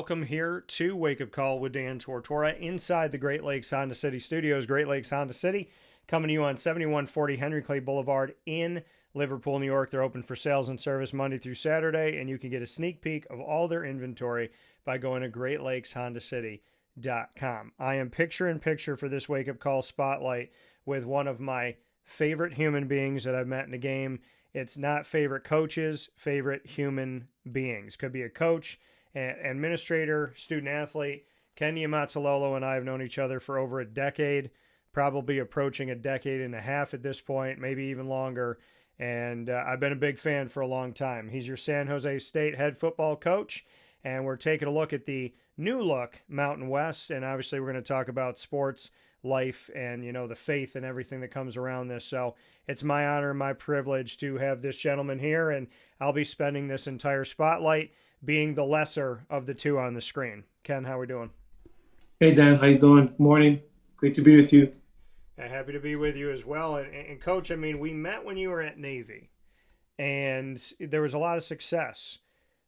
welcome here to Wake Up Call with Dan Tortora inside the Great Lakes Honda City Studios. Great Lakes Honda City coming to you on 7140 Henry Clay Boulevard in Liverpool, New York. They're open for sales and service Monday through Saturday, and you can get a sneak peek of all their inventory by going to GreatLakesHondaCity.com. I am picture in picture for this Wake Up Call spotlight with one of my favorite human beings that I've met in the game. It's not favorite coaches, favorite human beings. Could be a coach, administrator, student athlete. Ken Niumatalolo and I have known each other for over a decade, probably approaching a decade and a half at this point, maybe even longer. And I've been a big fan for a long time. He's your San Jose State head football coach, and we're taking a look at the new look Mountain West. And obviously we're going to talk about sports, life, and, you know, the faith and everything that comes around this. So it's my honor and my privilege to have this gentleman here, and I'll be spending this entire spotlight being the lesser of the two on the screen. Ken, how we doing? Hey Dan, how you doing? Morning. Great to be with you. Happy to be with you as well. And Coach, I mean, we met when you were at Navy, and there was a lot of success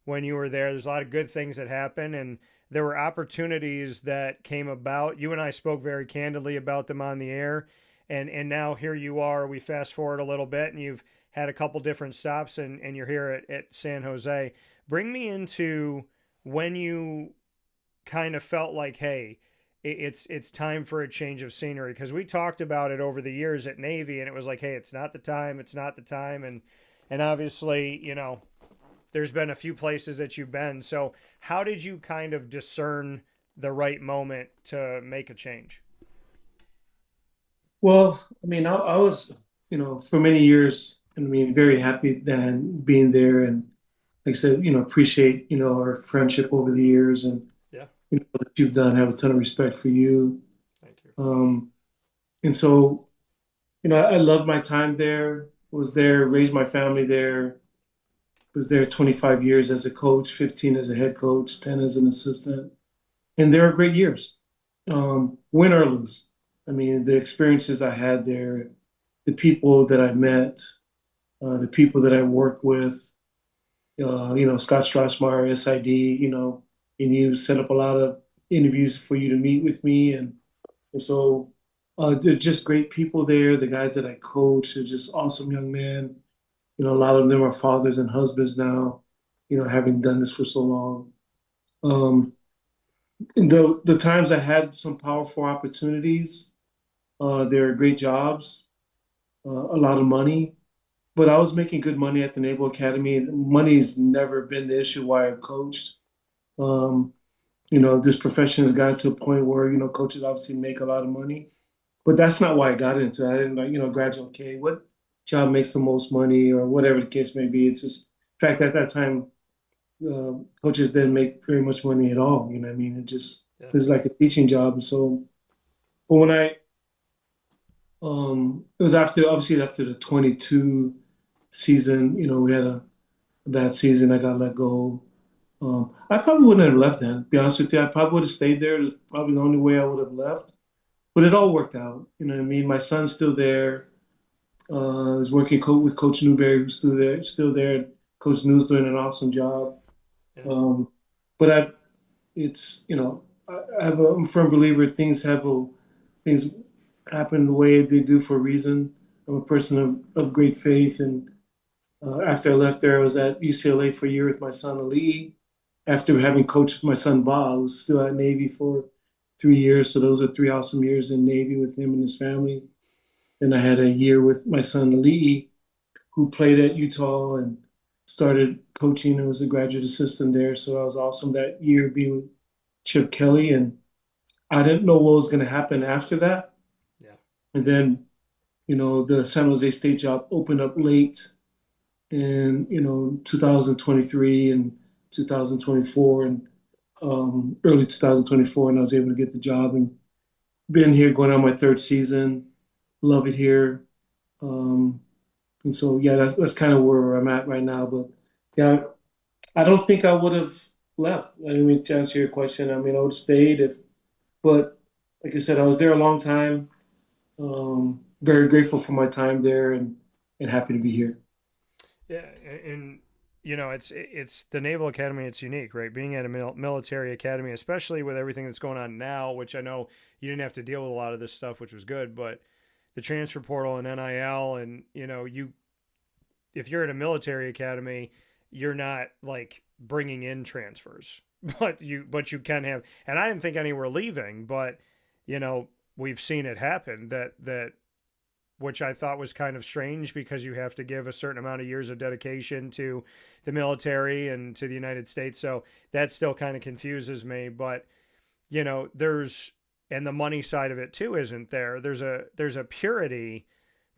when you were there. There's a lot of good things that happened, and there were opportunities that came about. You and I spoke very candidly about them on the air, and now here you are. We fast forward a little bit, and you've had a couple different stops, and you're here at San Jose. Bring me into when you kind of felt like, hey, it's time for a change of scenery, because we talked about it over the years at Navy, and it was like, hey, it's not the time, and obviously, you know, there's been a few places that you've been. So how did you kind of discern the right moment to make a change? Well, I mean, I was, for many years, I mean, very happy Dan being there, and like I said, appreciate, our friendship over the years, and Yeah, what you've done. Have a ton of respect for you. thank you. And so, I loved my time there. Was there, raised my family there. Was there 25 years as a coach, 15 as a head coach, 10 as an assistant, and there are great years, win or lose. I mean, the experiences I had there, the people that I met, the people that I worked with, Scott Strassmeyer, SID, and you set up a lot of interviews for you to meet with me. And so they're just great people there. The guys that I coach are just awesome young men. A lot of them are fathers and husbands now, having done this for so long. Um, and the times I had some powerful opportunities, there are great jobs, a lot of money, but I was making good money at the Naval Academy. Money's never been the issue why I've coached. Um, this profession has gotten to a point where, coaches obviously make a lot of money, but that's not why I got into it. I didn't like, graduate, okay, what job makes the most money or whatever the case may be. It's just, in fact, at that time, coaches didn't make very much money at all. You know what I mean? It just, Yeah. it was like a teaching job. And so, but when it was obviously after the 22 season, we had a bad season. I got let go. I probably wouldn't have left then, to be honest with you. I probably would have stayed there. It's probably the only way I would have left. But it all worked out. You know what I mean? My son's still there. I was working with Coach Newberry, who's still there. Coach New's doing an awesome job. Yeah. But I'm a firm believer things happen the way they do for a reason. I'm a person of great faith, and after I left there, I was at UCLA for a year with my son Ali. After having coached my son Bob, who was still at Navy for 3 years, so those are 3 awesome years in Navy with him and his family. Then I had a year with my son Ali, who played at Utah and started coaching and was a graduate assistant there. So that was awesome that year being with Chip Kelly. And I didn't know what was going to happen after that. Yeah. And then, the San Jose State job opened up late in, 2023 and 2024 and early 2024. And I was able to get the job and been here going on my third season. Love it here. And so, yeah, that's kind of where I'm at right now. But yeah, I don't think I would have left. I mean, to answer your question, I mean, I would have stayed but like I said, I was there a long time. Very grateful for my time there and happy to be here. Yeah, and it's the Naval Academy. It's unique, right? Being at a military academy, especially with everything that's going on now, which I know you didn't have to deal with a lot of this stuff, which was good. But the transfer portal and NIL, and you if you're at a military academy, you're not like bringing in transfers, but you can have. And I didn't think any were leaving, but we've seen it happen that which I thought was kind of strange because you have to give a certain amount of years of dedication to the military and to the United States. So that still kind of confuses me. But there's and the money side of it too isn't there. There's a purity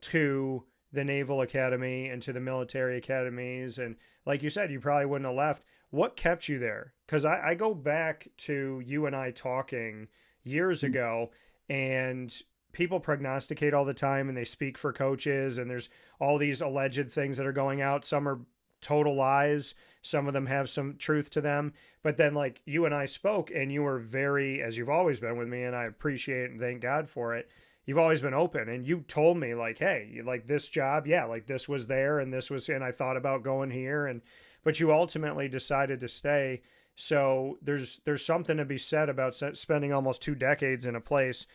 to the Naval Academy and to the military academies. And like you said, you probably wouldn't have left. What kept you there? Because I go back to you and I talking years ago, and people prognosticate all the time and they speak for coaches, and there's all these alleged things that are going out. Some are total lies. Some of them have some truth to them. But then, like, you and I spoke, and you were very, as you've always been with me, and I appreciate it and thank God for it. You've always been open, and you told me, like, hey, like this job, yeah, like this was there, and this was, and I thought about going here, and but you ultimately decided to stay. So there's something to be said about spending almost 2 decades in a place.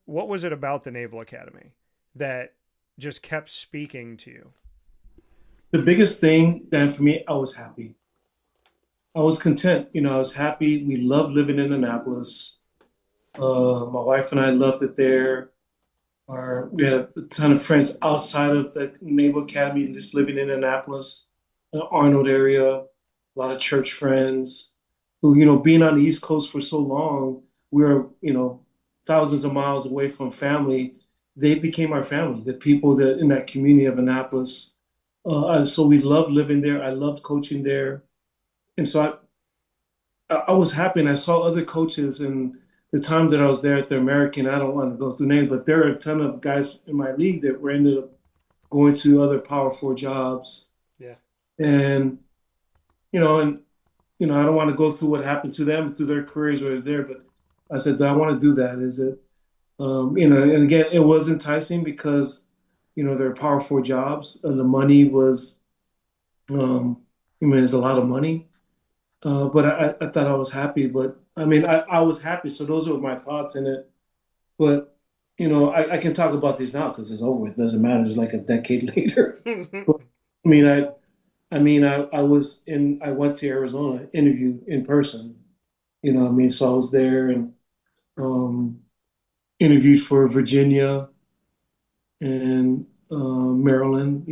What was it about the Naval Academy that just kept speaking to you? The biggest thing, Dan, for me, I was happy. I was content. I was happy. We loved living in Annapolis. My wife and I loved it there. We had a ton of friends outside of the Naval Academy, just living in Annapolis, the Arnold area. A lot of church friends who, being on the East Coast for so long, we were, thousands of miles away from family. They became our family, the people that in that community of Annapolis. So we loved living there. I loved coaching there. And so I was happy, and I saw other coaches and the time that I was there at the American. I don't want to go through names, but there are a ton of guys in my league that were ended up going to other Power Four jobs. Yeah. And, and, I don't want to go through what happened to them through their careers or there, but I said, do I want to do that? Is it, and again, it was enticing because, there are Power Four jobs and the money was, there's a lot of money. But I thought I was happy, but I was happy. So those are my thoughts in it. But, I can talk about these now because it's over. It doesn't matter. It's like a decade later. But, I mean, I went to Arizona, interview in person, so I was there and um, interviewed for Virginia and Maryland,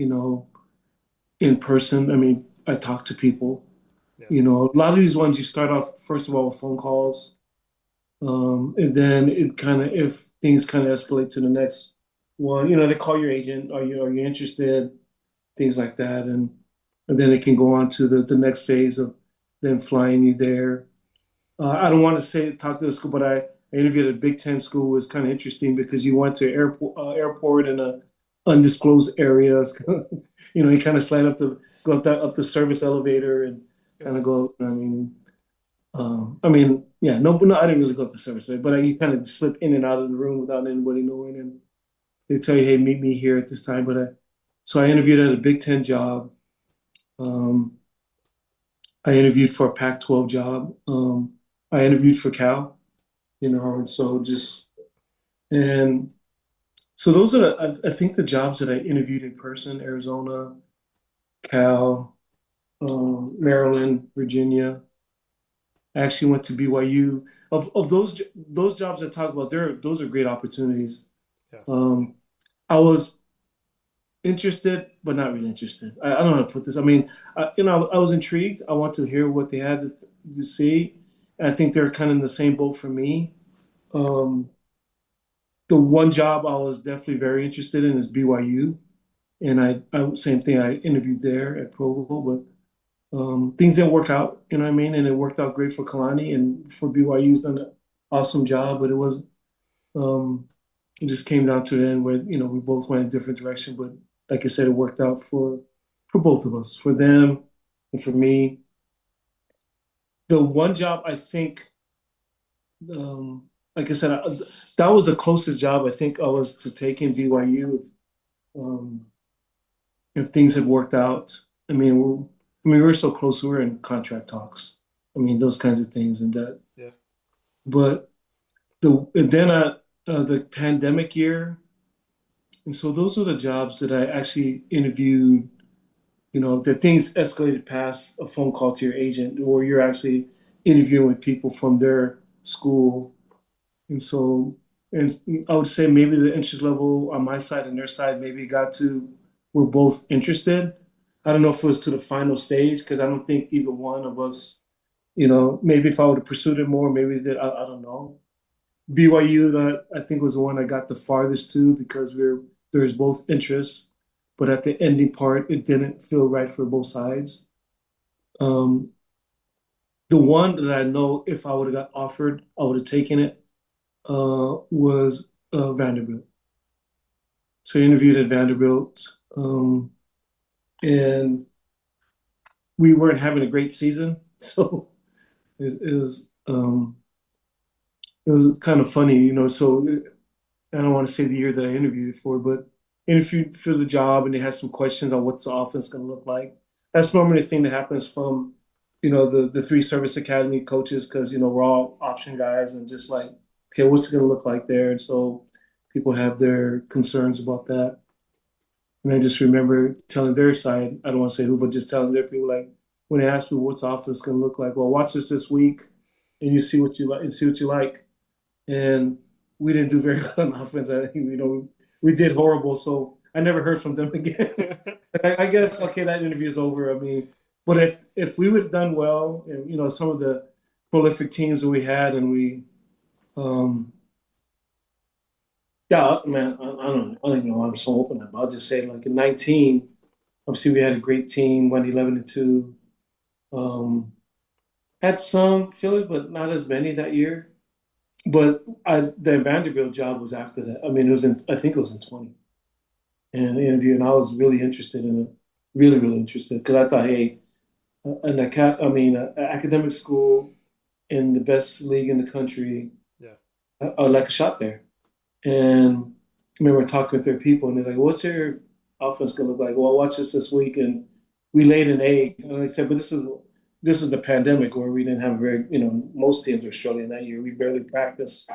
in person. I talked to people. Yeah. A lot of these ones you start off first of all with phone calls, and then if things kind of escalate to the next one, they call your agent. Are you interested? Things like that, and then it can go on to the next phase of them flying you there. I don't want to talk to the school, but I interviewed at a Big Ten school. It was kind of interesting because you went to airport in a undisclosed area. You kind of slide go up the service elevator and kind of go. Yeah, no, I didn't really go up the service, but you kind of slip in and out of the room without anybody knowing, and they tell you, "Hey, meet me here at this time." So I interviewed at a Big Ten job. Um, I interviewed for a Pac-12 job. I interviewed for Cal, and and so those are, I think, the jobs that I interviewed in person: Arizona, Cal, Maryland, Virginia. I actually went to BYU. Of those jobs I talk about, those are great opportunities. Yeah. I was interested, but not really interested. I don't know how to put this. I was intrigued. I want to hear what they had to see. And I think they're kind of in the same boat for me. Um, the one job I was definitely very interested in is BYU, and same thing. I interviewed there at Provo, but things didn't work out. You know what I mean? And it worked out great for Kalani and for BYU's done an awesome job, but it was um, it just came down to the end where we both went in a different direction. But like I said, it worked out for both of us, for them and for me. The one job I think, like I said, that was the closest job I think I was to taking BYU um, if things had worked out. I mean, we were so close. We were in contract talks. I mean, those kinds of things and that. Yeah. But and then the pandemic year, and so those were the jobs that I actually interviewed. You know, that things escalated past a phone call to your agent, or you're actually interviewing with people from their school. And so, and I would say maybe the interest level on my side and their side maybe got to, we're both interested. I don't know if it was to the final stage because I don't think either one of us, you know, maybe if I would have pursued it more, maybe that I don't know. BYU, I think was the one I got the farthest to because there's both interests, but at the ending part, it didn't feel right for both sides. Um, the one that I know if I would have got offered, I would have taken it, was Vanderbilt. So I interviewed at Vanderbilt, and we weren't having a great season, so it was kind of funny, you know. So I don't want to say the year that I interviewed for, but interviewed for the job, and they had some questions on what's the offense going to look like. That's normally the thing that happens from, you know, the three service academy coaches because you know we're all option guys and just like, okay, what's it going to look like there? And so people have their concerns about that. And I just remember telling their side, I don't want to say who, but just telling their people like when they asked me what's the offense going to look like, well, watch this week, and you see what you like and see what you like. And we didn't do very good on offense. I think, you know, we did horrible. So I never heard from them again. I guess, okay, that interview is over. I mean, but if we would have done well, and, you know, some of the prolific teams that we had, and um, yeah, man, I don't even know why I'm so open about. I'll just say, like in 19, obviously we had a great team, went 11-2. Um, had some Phillies, but not as many that year. But the Vanderbilt job was after that. I mean, I think it was in 20. And the interview, and I was really interested in it, really, really interested, because I thought, hey, an academic school in the best league in the country, Yeah. I'd like a shot there. And I remember talking with their people, and they're like, "What's your offense going to look like?" Well, watch this week, and we laid an egg. And I said, "But this is the pandemic where we didn't have very, you know, most teams were struggling that year. We barely practiced."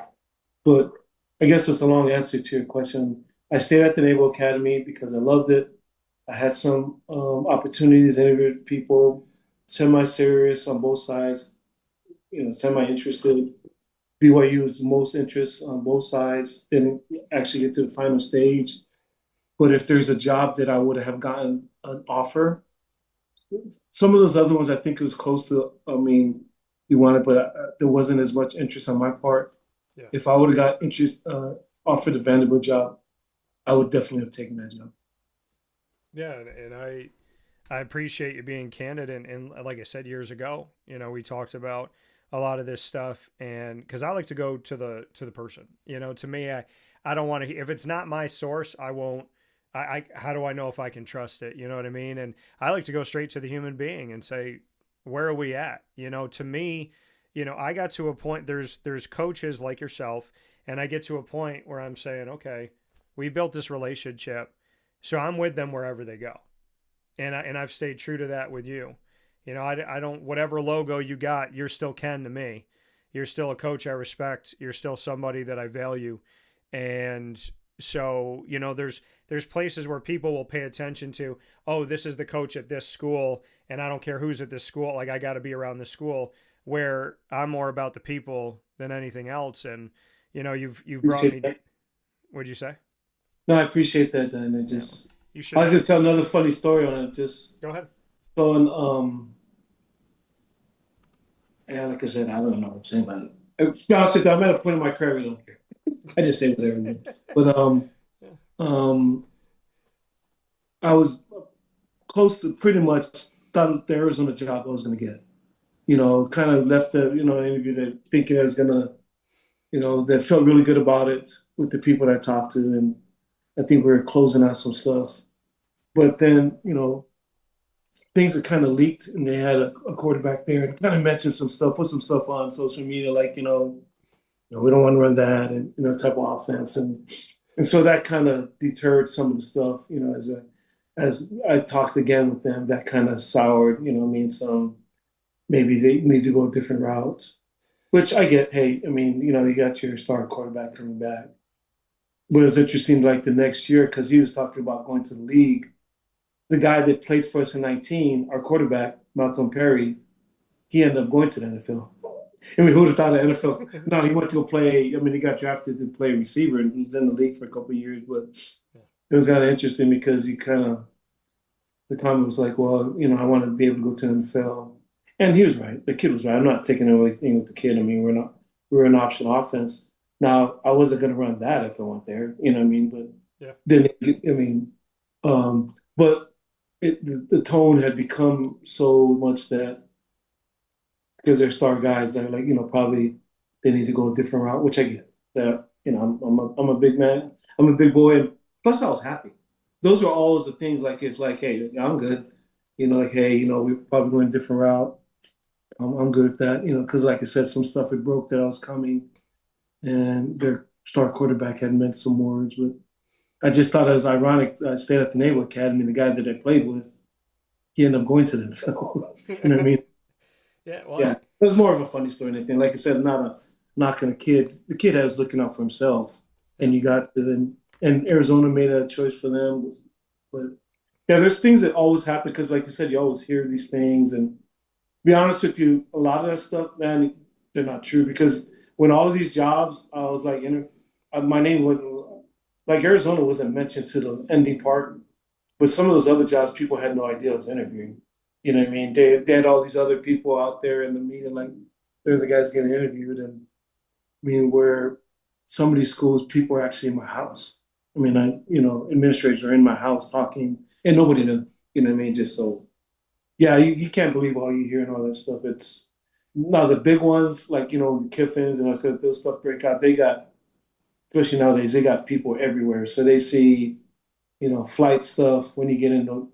But I guess it's a long answer to your question. I stayed at the Naval Academy because I loved it. I had some opportunities, interviewed people, semi-serious on both sides, you know, semi-interested. BYU was the most interest on both sides. Didn't actually get to the final stage. But if there's a job that I would have gotten an offer, some of those other ones I think it was close to. I mean, you wanted, but there wasn't as much interest on my part. Yeah. If I would have got interest offered the Vanderbilt job, I would definitely have taken that job. Yeah, and I appreciate you being candid, and like I said years ago, you know, we talked about a lot of this stuff, and because I like to go to the person, you know, to me, I don't want to, if it's not my source, I won't. How do I know if I can trust it? You know what I mean? And I like to go straight to the human being and say, where are we at? You know, to me, you know, I got to a point. There's coaches like yourself, and I get to a point where I'm saying, okay, we built this relationship, so I'm with them wherever they go, and I've stayed true to that with you. You know, I don't, whatever logo you got, you're still Ken to me. You're still a coach I respect. You're still somebody that I value, and so you know, there's places where people will pay attention to, oh, this is the coach at this school, and I don't care who's at this school. Like I got to be around the school. Where I'm more about the people than anything else, and you know, you've brought Appreciate me. that. What'd you say? No, I appreciate that, Dan. Yeah, you I should. was gonna tell another funny story on it. Just Go ahead. so, in, yeah, like I said, I don't know what I'm saying about it. To be honest with you, I'm at a point in my career I don't care. I just say whatever. Man. But Yeah. um, I was close to pretty much thought the Arizona job I was gonna get. You know, kind of left the interview that thinking I was gonna, you know, that felt really good about it with the people that I talked to, and I think we were closing out some stuff. But then, you know, things had kind of leaked, and they had a quarterback there, and kind of mentioned some stuff, put some stuff on social media, like we don't want to run that, and type of offense, and so that kind of deterred some of the stuff, as I talked again with them, that kind of soured, I mean, some maybe they need to go different routes, which I get. Hey, I mean, you got your star quarterback coming back. But it was interesting, like the next year, because he was talking about going to the league. The guy that played for us in 19, our quarterback, Malcolm Perry, he ended up going to the NFL. I mean, who would have thought the NFL? No, he went to go play. I mean, he got drafted to play receiver, and he was in the league for a couple of years. But it was kind of interesting because the comment was like, well, I want to be able to go to the NFL. And he was right. The kid was right. I'm not taking anything with the kid. I mean, we're an option offense. Now, I wasn't going to run that if I went there. You know what I mean? But Yeah. then, I mean, but the tone had become so much that because they're star guys that are like, probably they need to go a different route, which I get. That I'm a big man. I'm a big boy, and plus I was happy. Those are always the things like it's like, hey, I'm good. Like hey, we're probably going a different route. I'm good with that. Because like I said, some stuff had broke that I was coming, and their star quarterback had meant some words, but I just thought it was ironic. I stayed at the Naval Academy, and the guy that I played with, he ended up going to the NFL. You know what I mean? Yeah. Well, Yeah, it was more of a funny story than anything. Like I said, not a knock on a kid. The kid was looking out for himself, and you got and Arizona made a choice for them. But yeah, there's things that always happen because, like you said, you always hear these things. And to be honest with you, a lot of that stuff, man, they're not true. Because when all of these jobs, I was like, my name wasn't like Arizona wasn't mentioned to the ending part, but some of those other jobs, people had no idea I was interviewing. You know what I mean? They had all these other people out there in the meeting, like they're the guys getting interviewed. And I mean, where some of these schools, people are actually in my house. I mean, administrators are in my house talking, and nobody knew. You know what I mean? Just so, yeah, you can't believe all you hear and all that stuff. It's now the big ones, like Kiffins and I said, those stuff break out. They got, especially nowadays, they got people everywhere, so they see flight stuff when you get into,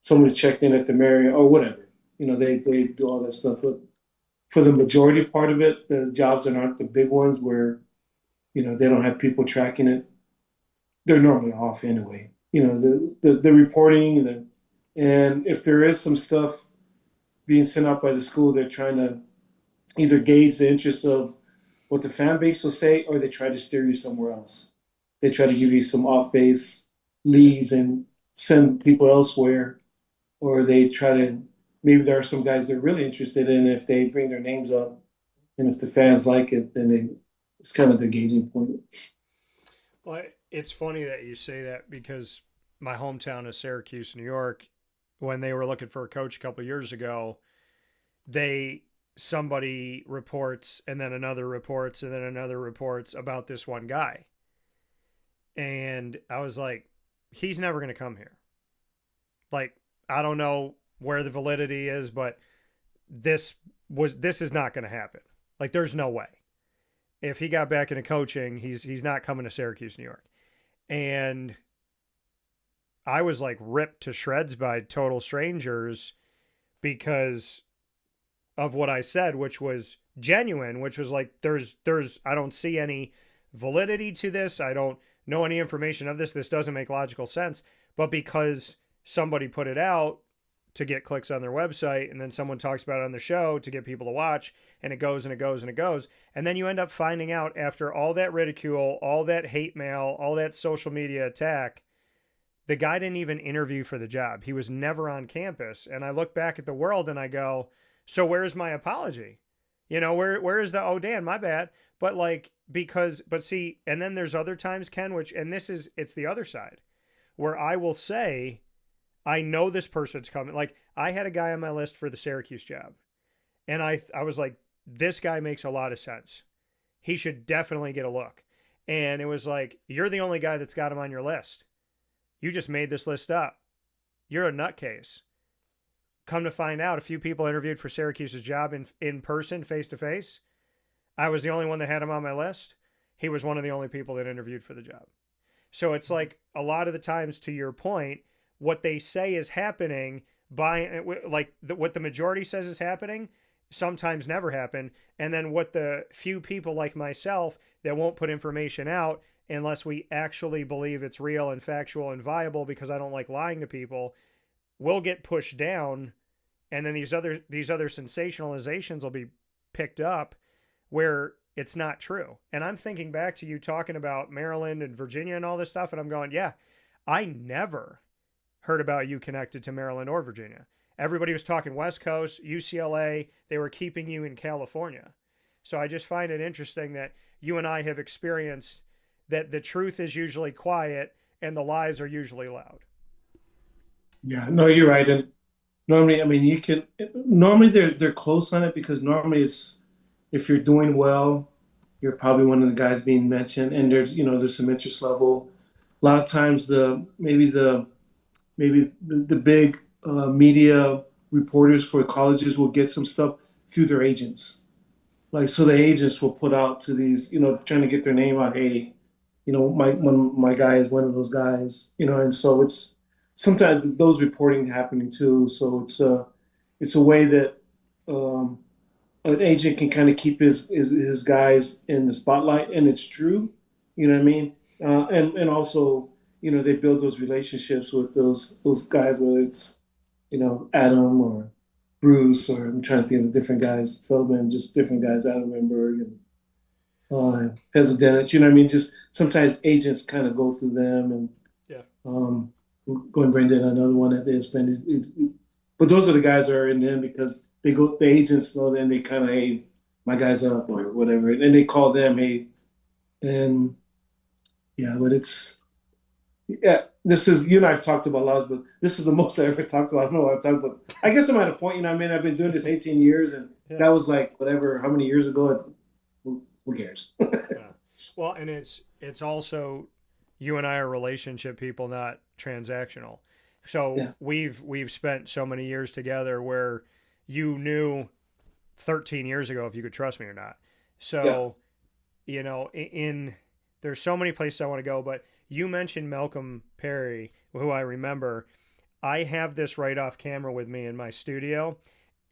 somebody checked in at the Marriott or whatever. They do all that stuff. But for the majority part of it, the jobs that aren't the big ones where, they don't have people tracking it, they're normally off anyway. The reporting, and if there is some stuff being sent out by the school, they're trying to either gauge the interest of what the fan base will say, or they try to steer you somewhere else. They try to give you some off base leads and send people elsewhere, or they try to maybe there are some guys they're really interested in. If they bring their names up, and if the fans like it, then it's kind of the gauging point. well, it's funny that you say that because my hometown is Syracuse, New York. When they were looking for a coach a couple of years ago, somebody reports and then another reports and then another reports about this one guy. And I was like, he's never going to come here. Like, I don't know where the validity is, but this is not going to happen. Like, there's no way. If he got back into coaching, he's not coming to Syracuse, New York. And I was like ripped to shreds by total strangers because of what I said, which was genuine, which was like, there's, I don't see any validity to this. I don't know any information of this. This doesn't make logical sense. But because somebody put it out to get clicks on their website, and then someone talks about it on the show to get people to watch, and it goes and it goes and it goes. And then you end up finding out after all that ridicule, all that hate mail, all that social media attack, the guy didn't even interview for the job. He was never on campus. And I look back at the world and I go, so where's my apology? Where is the, oh, Dan, my bad. But see, and then there's other times, Ken, it's the other side where I will say, I know this person's coming. Like, I had a guy on my list for the Syracuse job, and I was like, this guy makes a lot of sense. He should definitely get a look. And it was like, you're the only guy that's got him on your list. You just made this list up. You're a nutcase. Come to find out, a few people interviewed for Syracuse's job in person, face to face. I was the only one that had him on my list. He was one of the only people that interviewed for the job. So it's like a lot of the times, to your point, what they say is happening what the majority says is happening sometimes never happen. And then what the few people like myself that won't put information out unless we actually believe it's real and factual and viable, because I don't like lying to people, will get pushed down, and then these other sensationalizations will be picked up where it's not true. And I'm thinking back to you talking about Maryland and Virginia and all this stuff, and I'm going, yeah, I never heard about you connected to Maryland or Virginia. Everybody was talking West Coast, UCLA. They were keeping you in California. So I just find it interesting that you and I have experienced that the truth is usually quiet and the lies are usually loud. Yeah, no, you're right. And normally, I mean, you can normally they're close on it because normally it's if you're doing well, you're probably one of the guys being mentioned, and there's some interest level. A lot of times the big media reporters for colleges will get some stuff through their agents. Like so, the agents will put out to these, trying to get their name out. Hey, my guy is one of those guys, and so it's sometimes those reporting happening too. So it's a way that um, an agent can kind of keep his guys in the spotlight, and it's true. You know what I mean? And also, they build those relationships with those guys, whether it's Adam or Bruce, or I'm trying to think of the different guys, Feldman, just different guys, Adam Renberg and Hezl Dennis. You know what I mean? Just sometimes agents kind of go through them, and Yeah. going Brendan, another one that they spend. But those are the guys that are in them because the agents know them. They kind of, hey, my guy's up or whatever, and they call them, hey, and yeah, but yeah. This is you and I've talked about a lot, but this is the most I ever talked about. I don't know what I've talked about. I guess I'm at a point, I mean, I've been doing this 18 years, and Yeah. that was like whatever, how many years ago? Who cares? Yeah. Well, and it's also you and I are relationship people, not transactional. So Yeah, we've spent so many years together where you knew 13 years ago if you could trust me or not. yeah, So, in there's so many places I want to go, but you mentioned Malcolm Perry, who I remember. I have this right off camera with me in my studio,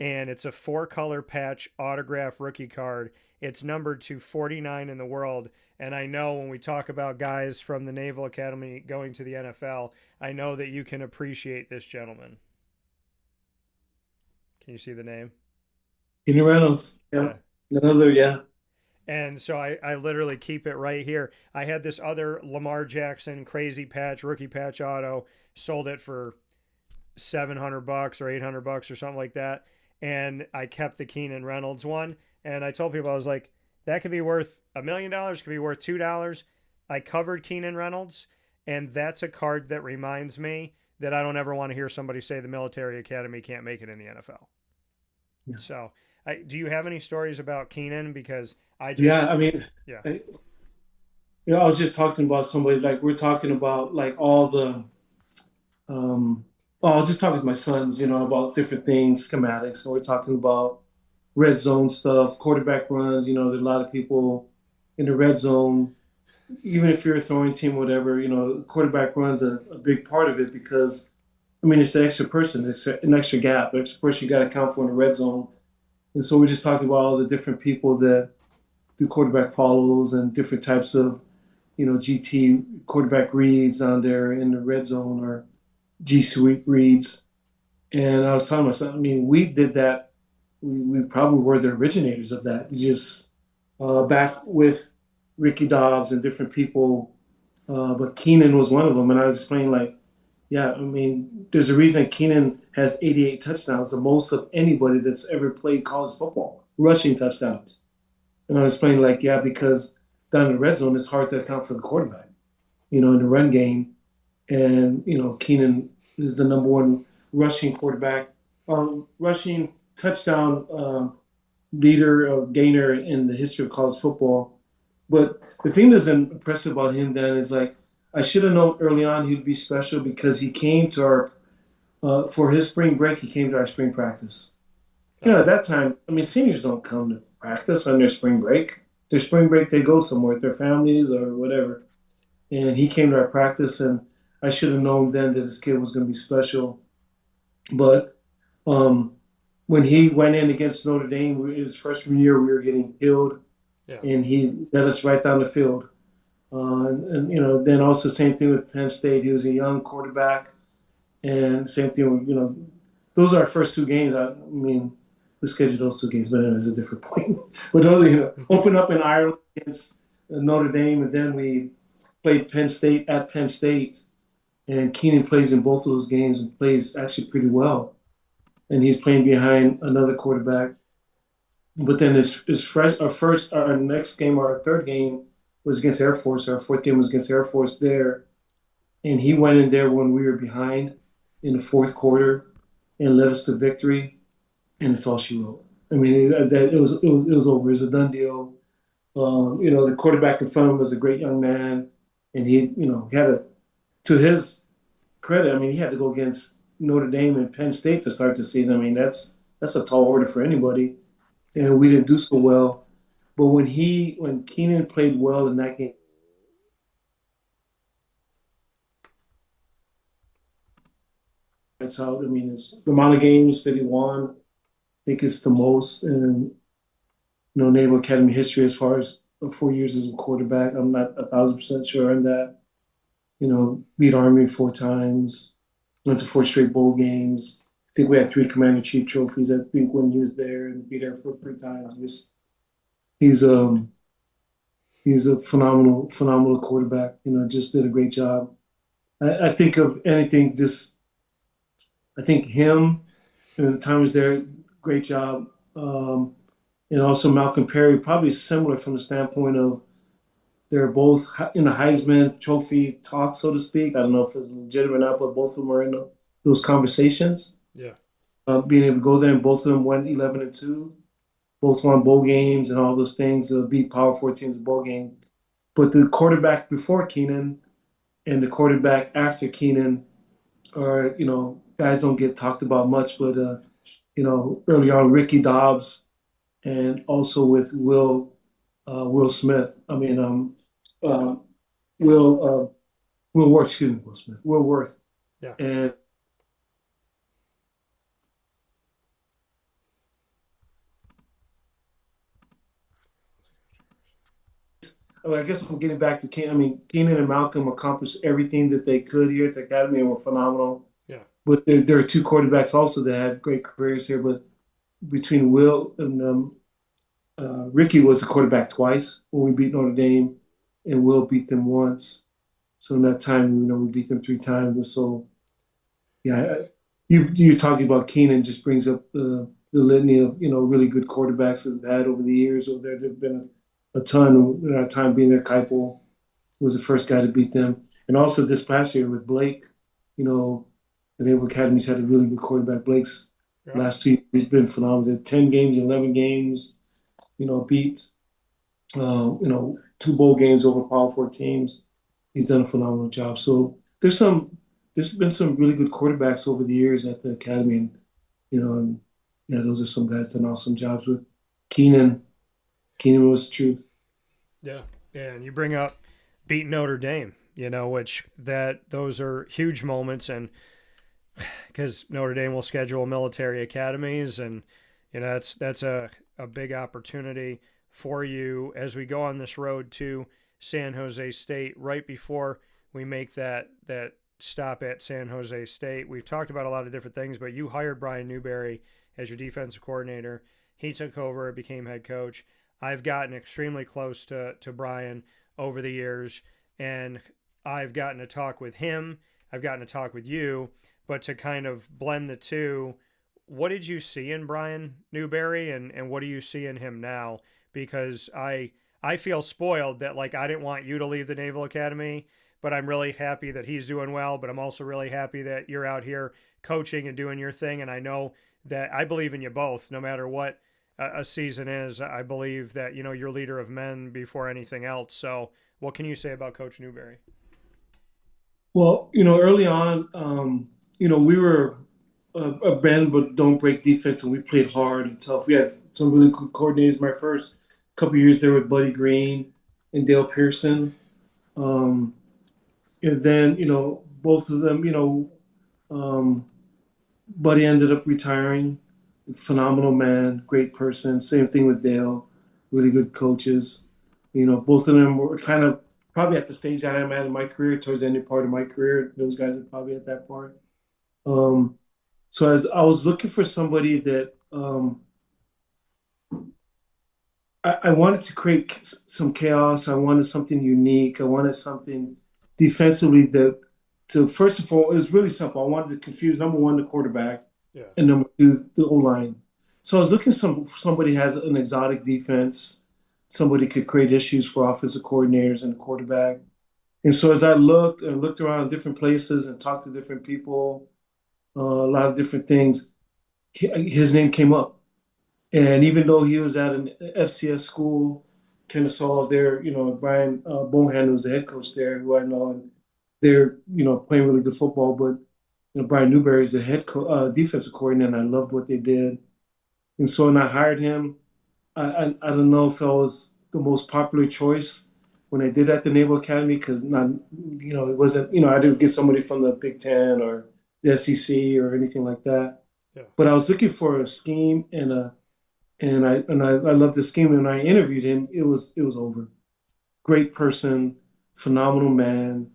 and it's a four-color patch autograph rookie card. It's numbered to 49 in the world. And I know when we talk about guys from the Naval Academy going to the NFL, I know that you can appreciate this gentleman. Can you see the name? Kenny Reynolds. Yeah, Yeah. another. Yeah, And so I literally keep it right here. I had this other Lamar Jackson crazy patch, rookie patch auto, sold it for $700 or $800 or something like that. And I kept the Keenan Reynolds one. And I told people, I was like, that could be worth $1 million, could be worth $2. I covered Keenan Reynolds. And that's a card that reminds me that I don't ever want to hear somebody say the military academy can't make it in the NFL. yeah, So, do you have any stories about Keenan? Because I yeah. just, I mean, yeah, I, I was just talking about somebody like we're talking about like all the Um, I was just talking to my sons, about different things, schematics, and we're talking about red zone stuff, quarterback runs. There's a lot of people in the red zone, even if you're a throwing team, whatever, quarterback runs a big part of it because, I mean, it's an extra person, it's an extra gap, extra person you got to account for in the red zone. And so we're just talking about all the different people that do quarterback follows and different types of, GT quarterback reads down there in the red zone or G Suite reads. And I was telling myself, I mean, we did that. We probably were the originators of that. Just back with Ricky Dobbs and different people, but Keenan was one of them. And I was explaining, like, yeah, I mean, there's a reason Keenan has 88 touchdowns, the most of anybody that's ever played college football, rushing touchdowns. And I was explaining, like, yeah, because down in the red zone, it's hard to account for the quarterback, in the run game. And Keenan is the number one rushing quarterback, rushing touchdown leader or gainer in the history of college football. But the thing that's impressive about him, Dan, is like I should have known early on he'd be special because he came to our for his spring break. He came to our spring practice. At okay, that time, I mean, seniors don't come to practice on their spring break. Their spring break, they go somewhere with their families or whatever. And he came to our practice, and I should have known then that this kid was going to be special. But um, when he went in against Notre Dame, his freshman year, we were getting killed, yeah, and he led us right down the field. And then also same thing with Penn State. He was a young quarterback, and same thing with those are our first two games. I mean, we scheduled those two games, but it's a different point. But those, open up in Ireland against Notre Dame, and then we played Penn State at Penn State, and Keenan plays in both of those games and plays actually pretty well. And he's playing behind another quarterback. But then our next game, our third game was against Air Force. Our fourth game was against Air Force there, and he went in there when we were behind in the fourth quarter and led us to victory. And it's all she wrote. I mean, it was over. It was a done deal. The quarterback in front of him was a great young man, and he had to his credit. I mean, he had to go against Notre Dame and Penn State to start the season. I mean, that's a tall order for anybody, and we didn't do so well. But when Keenan played well in that game, that's how. I mean, it's the amount of games that he won. I think it's the most in Naval Academy history as far as 4 years as a quarterback. I'm not 1,000% sure on that. Beat Army 4 times, went to 4 straight bowl games. I think we had 3 Commander-in-Chief trophies. I think when he was there and beat Air Force 3 times. He's he's a phenomenal quarterback. Just did a great job. I think of anything, just I think him and the time was there, great job. And also Malcolm Perry, probably similar from the standpoint of they're both in the Heisman Trophy talk, so to speak. I don't know if it's legitimate or not, but both of them are in those conversations. Yeah. Being able to go there, and both of them went 11-2. Both won bowl games and all those things. Beat Power Four teams in bowl game. But the quarterback before Keenan and the quarterback after Keenan are, guys don't get talked about much, but early on, Ricky Dobbs, and also with Will Smith. I mean, Will Worth. Excuse me, Will Smith. Will Worth. Yeah. And I guess I'm getting back to Keenan. I mean, Keenan and Malcolm accomplished everything that they could here at the academy and were phenomenal. Yeah. But there are two quarterbacks also that had great careers here. But between Will and Ricky was the quarterback twice when we beat Notre Dame, and Will beat them once. So in that time, we beat them 3 times. And so, yeah, you're talking about Keenan just brings up the litany of really good quarterbacks that we've had over the years. Or there've been a ton in our time being there. Keiple was the first guy to beat them, and also this past year with Blake, the Naval Academy's had a really good quarterback. Blake's last 2 years he's been phenomenal. 10 games, 11 games. Beat 2 bowl games over Power Four teams. He's done a phenomenal job. So there's been some really good quarterbacks over the years at the academy, and those are some guys done awesome jobs with. Keenan was the truth. Yeah, and you bring up beating Notre Dame, which those are huge moments, and because Notre Dame will schedule military academies, and that's a big opportunity for you as we go on this road to San Jose State. Right before we make that stop at San Jose State, we've talked about a lot of different things, but you hired Brian Newberry as your defensive coordinator. He took over, became head coach. I've gotten extremely close to Brian over the years, and I've gotten to talk with him. I've gotten to talk with you, but to kind of blend the two, what did you see in Brian Newberry, and what do you see in him now? Because I feel spoiled that I didn't want you to leave the Naval Academy, but I'm really happy that he's doing well, but I'm also really happy that you're out here coaching and doing your thing, and I know that I believe in you both, no matter what a season is. I believe that, you're leader of men before anything else. So what can you say about Coach Newberry? Well, early on, we were a bend but don't break defense, and we played hard and tough. We had some really good coordinators. My first couple of years there with Buddy Green and Dale Pearson. And then, both of them, Buddy ended up retiring. Phenomenal man, great person. Same thing with Dale, really good coaches. Both of them were kind of probably at the stage I am at in my career, towards the end part of my career. Those guys are probably at that part. Um, so as I was looking for somebody that I wanted to create some chaos. I wanted something unique. I wanted something defensively that to first of all, it was really simple. I wanted to confuse number one, the quarterback, Yeah. and number two, the O line. So I was looking for somebody who has an exotic defense, somebody could create issues for offensive coordinators and the quarterback. And so as I looked and looked around different places and talked to different people, a lot of different things, his name came up. And even though he was at an FCS school, Kennesaw there, Brian Bohan, who's the head coach there, who I know, and they're, playing really good football. But, Brian Newberry is the defensive coordinator, and I loved what they did. And so when I hired him, I don't know if I was the most popular choice when I did at the Naval Academy because not, it wasn't, I didn't get somebody from the Big Ten or the SEC or anything like that. Yeah. But I was looking for a scheme and I loved the scheme. And when I interviewed him, it was over. Great person, phenomenal man.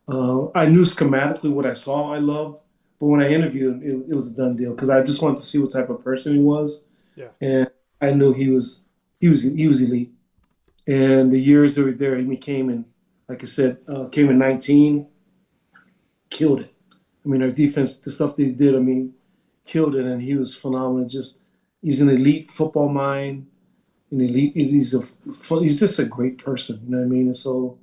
I knew schematically what I saw I loved, but when I interviewed him, it was a done deal because I just wanted to see what type of person he was, Yeah. and I knew he was elite. And the years that were there, he came in, like I said, came in 19, killed it. I mean, our defense, the stuff that he did, I mean, killed it, and he was phenomenal. Just he's an elite football mind, an elite. He's just a great person. You know what I mean? And so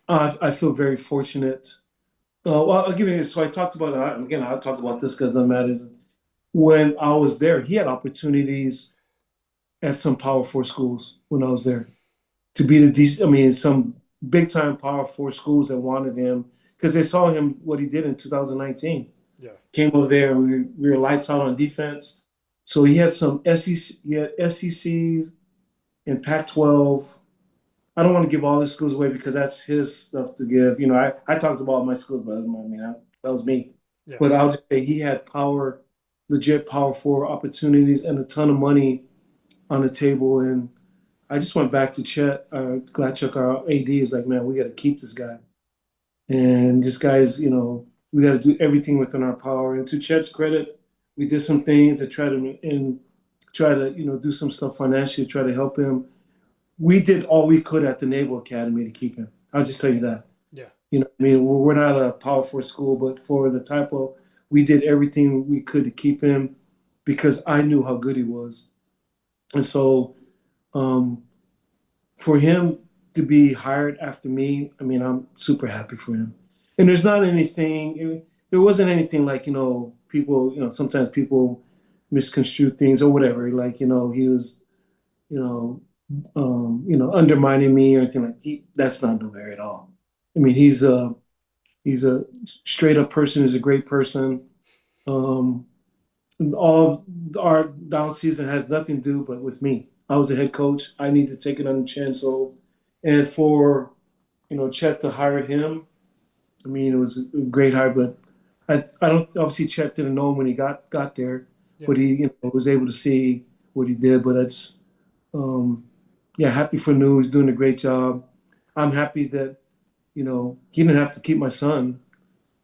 I feel very fortunate. Well, I'll give you. So I talked about again. I'll talk about this because it doesn't matter. When I was there, he had opportunities at some Power Four schools when I was there to be the DC. I mean, some big time Power Four schools that wanted him because they saw him what he did in 2019. Yeah. Came over there. We were lights out on defense. So he had some SEC, he had SEC and Pac-12. I don't want to give all his schools away because that's his stuff to give. I talked about my schools, but that was me. Yeah. But I'll just say he had legit Power Four opportunities and a ton of money on the table. And I just went back to Chet, Gladchuk, our AD, is like, man, we got to keep this guy. And this guy's, we got to do everything within our power. And to Chet's credit, we did some things to try to do some stuff financially to try to help him. We did all we could at the Naval Academy to keep him. I'll just tell you that. Yeah. I mean, we're not a Power Four school, but for the type of, we did everything we could to keep him because I knew how good he was. And so for him to be hired after me, I mean, I'm super happy for him. And there wasn't anything like, people, sometimes people misconstrue things or whatever. Like, he was, undermining me or anything that's not Newberry at all. I mean, he's a straight up person. He's a great person. All our down season has nothing to do but with me. I was the head coach. I need to take it on the chin. So, and for Chet to hire him, I mean, it was a great hire. But I don't obviously Chet didn't know him when he got there, Yeah. but he was able to see what he did. But it's happy for New. He's doing a great job. I'm happy that he didn't have to keep my son.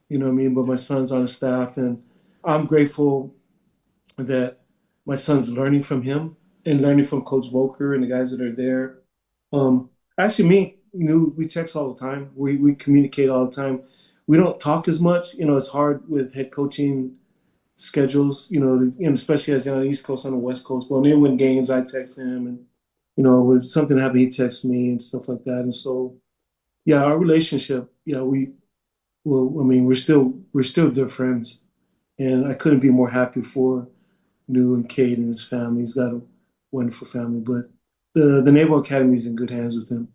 You know what I mean? But my son's on the staff, and I'm grateful that my son's learning from him and learning from Coach Volker and the guys that are there. Actually, we text all the time. We communicate all the time. We don't talk as much. It's hard with head coaching schedules. Especially as on the East Coast, on the West Coast. But when they win games, I text him, and when something happened, he texts me and stuff like that. And so, yeah, our relationship, we're still good friends, and I couldn't be more happy for New and Cade and his family. He's got a wonderful family, but the Naval Academy is in good hands with him.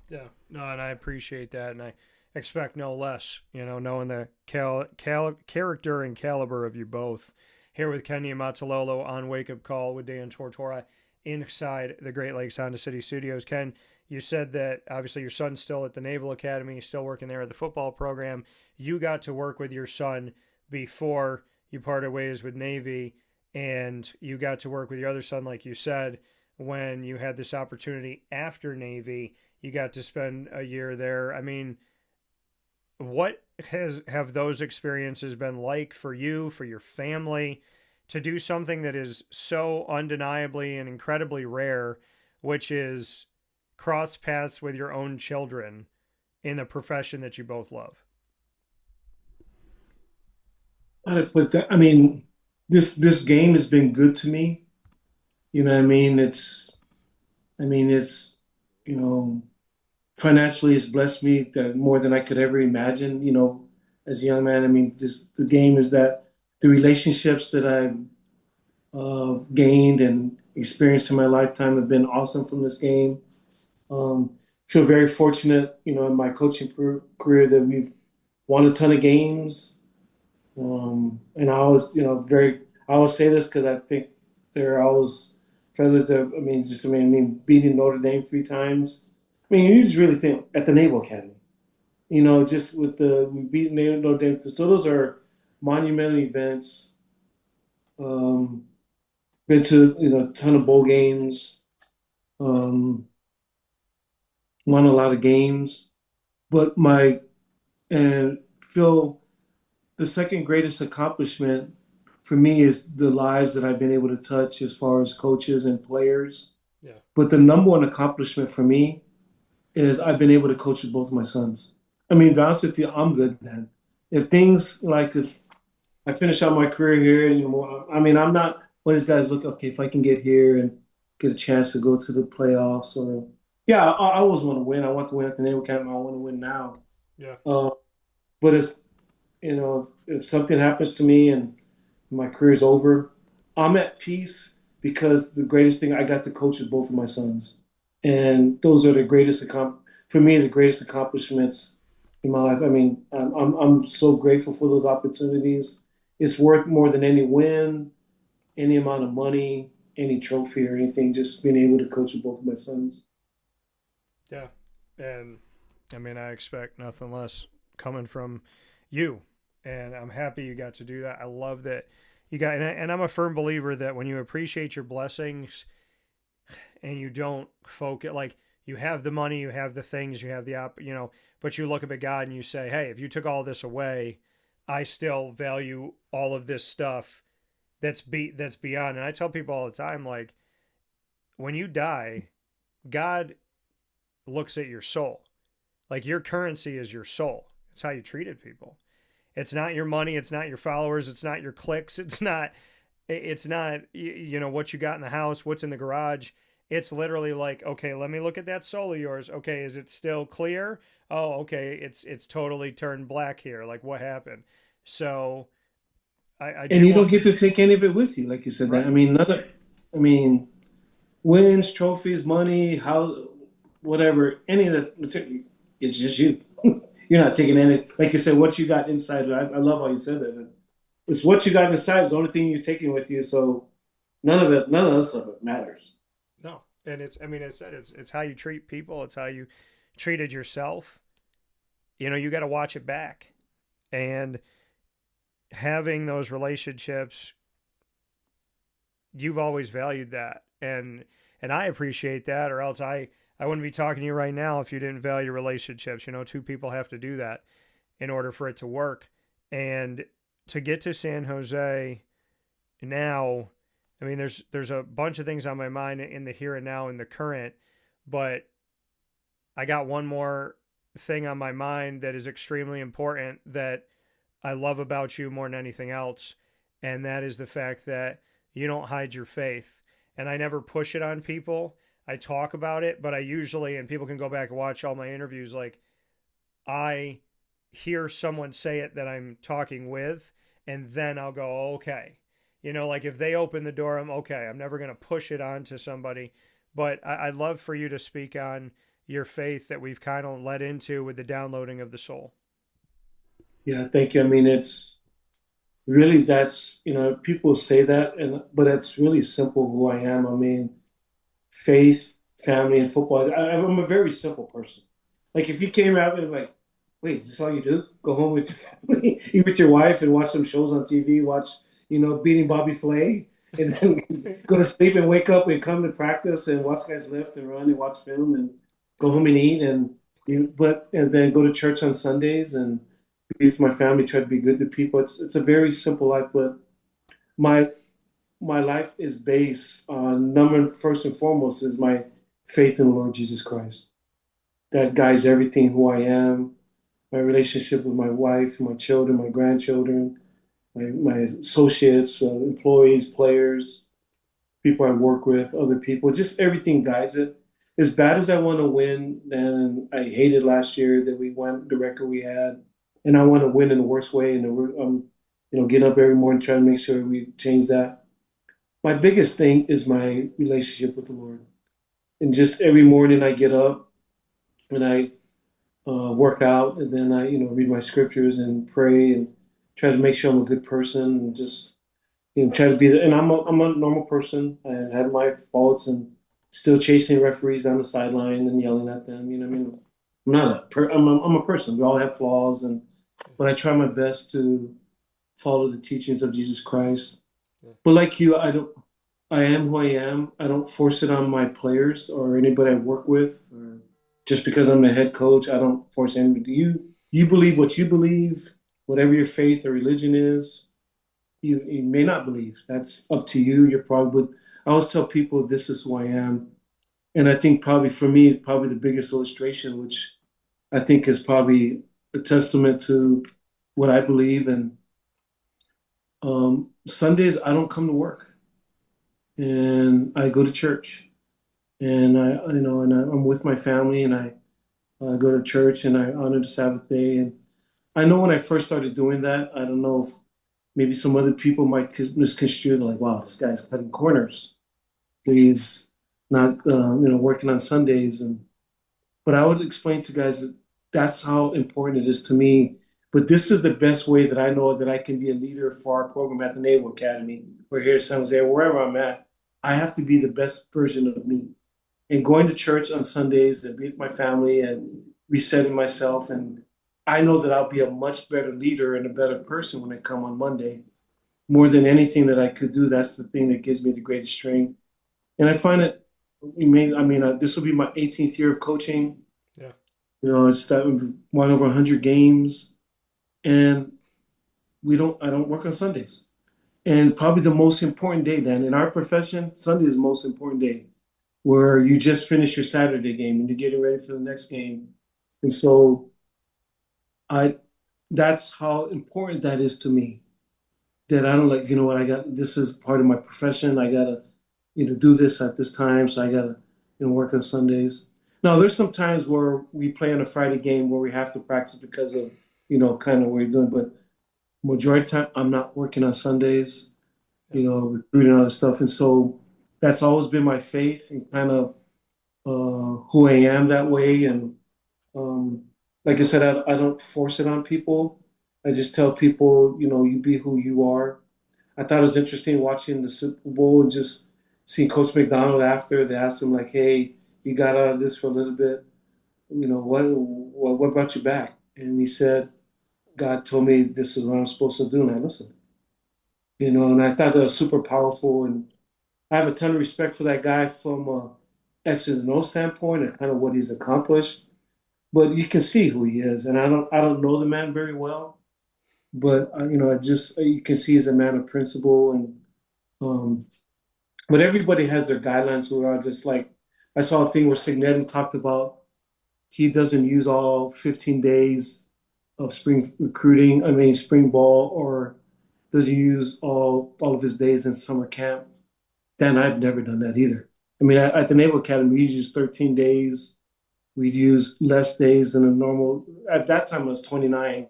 Yeah, no, and I appreciate that, and I expect no less. Knowing the character and caliber of you both. Here with Ken Niumatalolo on Wake Up Call with Dan Tortora inside the Great Lakes Honda City Studios. Ken, you said that obviously your son's still at the Naval Academy, still working there at the football program. You got to work with your son before you parted ways with Navy, and you got to work with your other son, like you said, when you had this opportunity after Navy. You got to spend a year there. I mean, what have those experiences been like for you, for your family, to do something that is so undeniably and incredibly rare, which is cross paths with your own children in the profession that you both love? But I mean, this game has been good to me. You know what I mean? It's, you know, financially it's blessed me that more than I could ever imagine, as a young man. I mean, just the game is that the relationships that I've gained and experienced in my lifetime have been awesome from this game. Feel very fortunate, in my coaching career that we've won a ton of games. And I always, I always say this because I think there are always feathers that, beating Notre Dame 3 times. I mean, you just really think at the Naval Academy, just with we beat Notre Dame. So those are monumental events. Um, Been to, a ton of bowl games, um, won a lot of games. But and Phil, the second greatest accomplishment for me is the lives that I've been able to touch as far as coaches and players. Yeah. But the number one accomplishment for me is I've been able to coach with both of my sons. I mean, to be honest with you, I'm good, man. If I finish out my career here, I'm not one of these guys look, okay, if I can get here and get a chance to go to the playoffs or, yeah, I always want to win. I want to win at the Naval Academy. I want to win now. Yeah. But if something happens to me and my career's over, I'm at peace because the greatest thing I got to coach with both of my sons, and those are for me the greatest accomplishments in my life. I mean, I'm so grateful for those opportunities. It's worth more than any win, any amount of money, any trophy or anything. Just being able to coach with both of my sons. Yeah. And I mean, I expect nothing less coming from you. And I'm happy you got to do that. I love that you got, and I'm a firm believer that when you appreciate your blessings and you don't focus, like you have the money, you have the things, you have but you look up at God and you say, hey, if you took all this away, I still value all of this stuff that's beyond. And I tell people all the time, like, when you die, God looks at your soul. Like your currency is your soul. It's how you treated people. It's not your money. It's not your followers. It's not your clicks. It's not what you got in the house, what's in the garage. It's literally like, okay, let me look at that soul of yours. Okay, is it still clear? Oh, okay, it's totally turned black here. Like what happened? So I And do you don't want get to take any of it with you, like you said. That I right. mean, I mean, wins, trophies, money, how, whatever, any of that. It's just you. You're not taking any, like you said, what you got inside. I love how you said that. It's what you got inside is the only thing you're taking with you. So none of that stuff matters. No, and it's how you treat people. It's how you treated yourself. You got to watch it back, and having those relationships, you've always valued that, and I appreciate that, or else I wouldn't be talking to you right now if you didn't value relationships. Two people have to do that in order for it to work. And to get to San Jose now, I mean, there's a bunch of things on my mind in the here and now in the current, but I got one more thing on my mind that is extremely important that I love about you more than anything else, and that is the fact that you don't hide your faith. And I never push it on people. I talk about it, but I usually, and people can go back and watch all my interviews, like I hear someone say it that I'm talking with, and then I'll go, oh, okay. Like if they open the door, I'm okay. I'm never going to push it on to somebody. But I'd love for you to speak on your faith that we've kind of led into with the downloading of the soul. Yeah, thank you. I mean, it's really people say that, but it's really simple who I am. I mean, faith, family, and football. I'm a very simple person. Like if you came out and like, wait, is this all you do? Go home with your family, eat with your wife, and watch some shows on TV. Watch, beating Bobby Flay, and then go to sleep and wake up and come to practice and watch guys lift and run and watch film. And go home and eat, and then go to church on Sundays and be with my family, try to be good to people. It's a very simple life, but my my life is based on number first and foremost is my faith in the Lord Jesus Christ. That guides everything who I am, my relationship with my wife, my children, my grandchildren, my associates, employees, players, people I work with, other people, just everything guides it. As bad as I want to win, and I hated last year that we won the record we had, and I want to win in the worst way, and getting up every morning trying to make sure we change that. My biggest thing is my relationship with the Lord, and just every morning I get up and I work out, and then I read my scriptures and pray and try to make sure I'm a good person and just try to be and I'm a normal person. I had my faults and still chasing referees down the sideline and yelling at them. I mean, I'm a person. We all have flaws, but I try my best to follow the teachings of Jesus Christ. Yeah. But like you, I am who I am. I don't force it on my players or anybody I work with. Or just because I'm the head coach, I don't force anybody. You believe what you believe, whatever your faith or religion is. You may not believe. That's up to you. You're probably. I always tell people this is who I am, and I think probably for me, probably the biggest illustration, which I think is probably a testament to what I believe. And Sundays, I don't come to work, and I go to church, and I'm with my family, and I go to church, and I honor the Sabbath day. And I know when I first started doing that, I don't know if maybe some other people might misconstrue, like, wow, this guy's cutting corners. He's not, working on Sundays. But I would explain to guys that that's how important it is to me. But this is the best way that I know that I can be a leader for our program at the Naval Academy. We're here at San Jose, wherever I'm at. I have to be the best version of me. And going to church on Sundays and be with my family and resetting myself. And I know that I'll be a much better leader and a better person when I come on Monday. More than anything that I could do, that's the thing that gives me the greatest strength. And I find it, this will be my 18th year of coaching. Yeah. It's that we've won over 100 games, and I don't work on Sundays. And probably the most important day, Dan, in our profession, Sunday is the most important day, where you just finish your Saturday game and you're getting ready for the next game. And so I, that's how important that is to me. That I don't like, this is part of my profession. I gotta, do this at this time. So I gotta, work on Sundays. Now there's some times where we play on a Friday game where we have to practice because of, kind of what you're doing. But majority of the time, I'm not working on Sundays, recruiting and other stuff. And so that's always been my faith and kind of who I am that way. And um, like I said, I don't force it on people. I just tell people, you be who you are. I thought it was interesting watching the Super Bowl and just seeing Coach McDonald after. They asked him like, "Hey, you got out of this for a little bit. What brought you back?" And he said, "God told me this is what I'm supposed to do, and I listened." And I thought that was super powerful. And I have a ton of respect for that guy from X's and O standpoint and kind of what he's accomplished. But you can see who he is, and I don't know the man very well, but I just you can see he's a man of principle. And um, but everybody has their guidelines who are just like I saw a thing where Signetti talked about he doesn't use all 15 days of spring recruiting, spring ball, or does he use all of his days in summer camp? Dan, I've never done that either. At the Naval Academy, we use 13 days. We'd use less days than a normal. At that time, it was 29.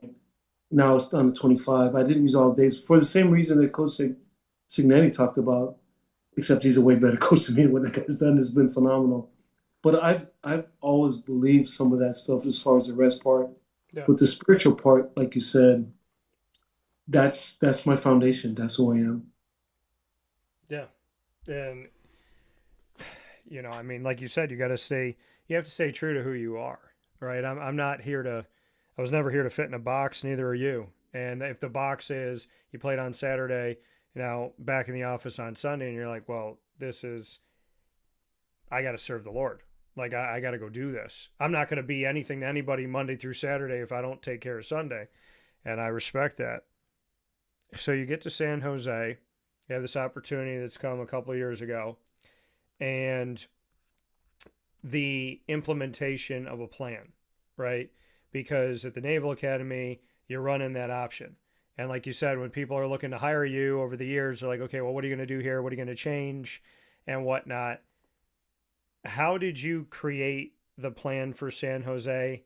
Now it's down to 25. I didn't use all days for the same reason that Coach Signetti talked about, except he's a way better coach than me. What that guy's done has been phenomenal. But I've always believed some of that stuff as far as the rest part. Yeah. But the spiritual part, like you said, that's my foundation. That's who I am. Yeah. And like you said, you have to stay true to who you are, right? I'm not here to, I was never here to fit in a box, neither are you. And if the box is you played on Saturday, back in the office on Sunday, and you're like, well, I got to serve the Lord. Like, I got to go do this. I'm not going to be anything to anybody Monday through Saturday if I don't take care of Sunday. And I respect that. So you get to San Jose. You have this opportunity that's come a couple of years ago. And the implementation of a plan, right? Because at the Naval Academy, you're running that option. And like you said, when people are looking to hire you over the years, they're like, okay, well, what are you going to do here? What are you going to change and whatnot? How did you create the plan for San Jose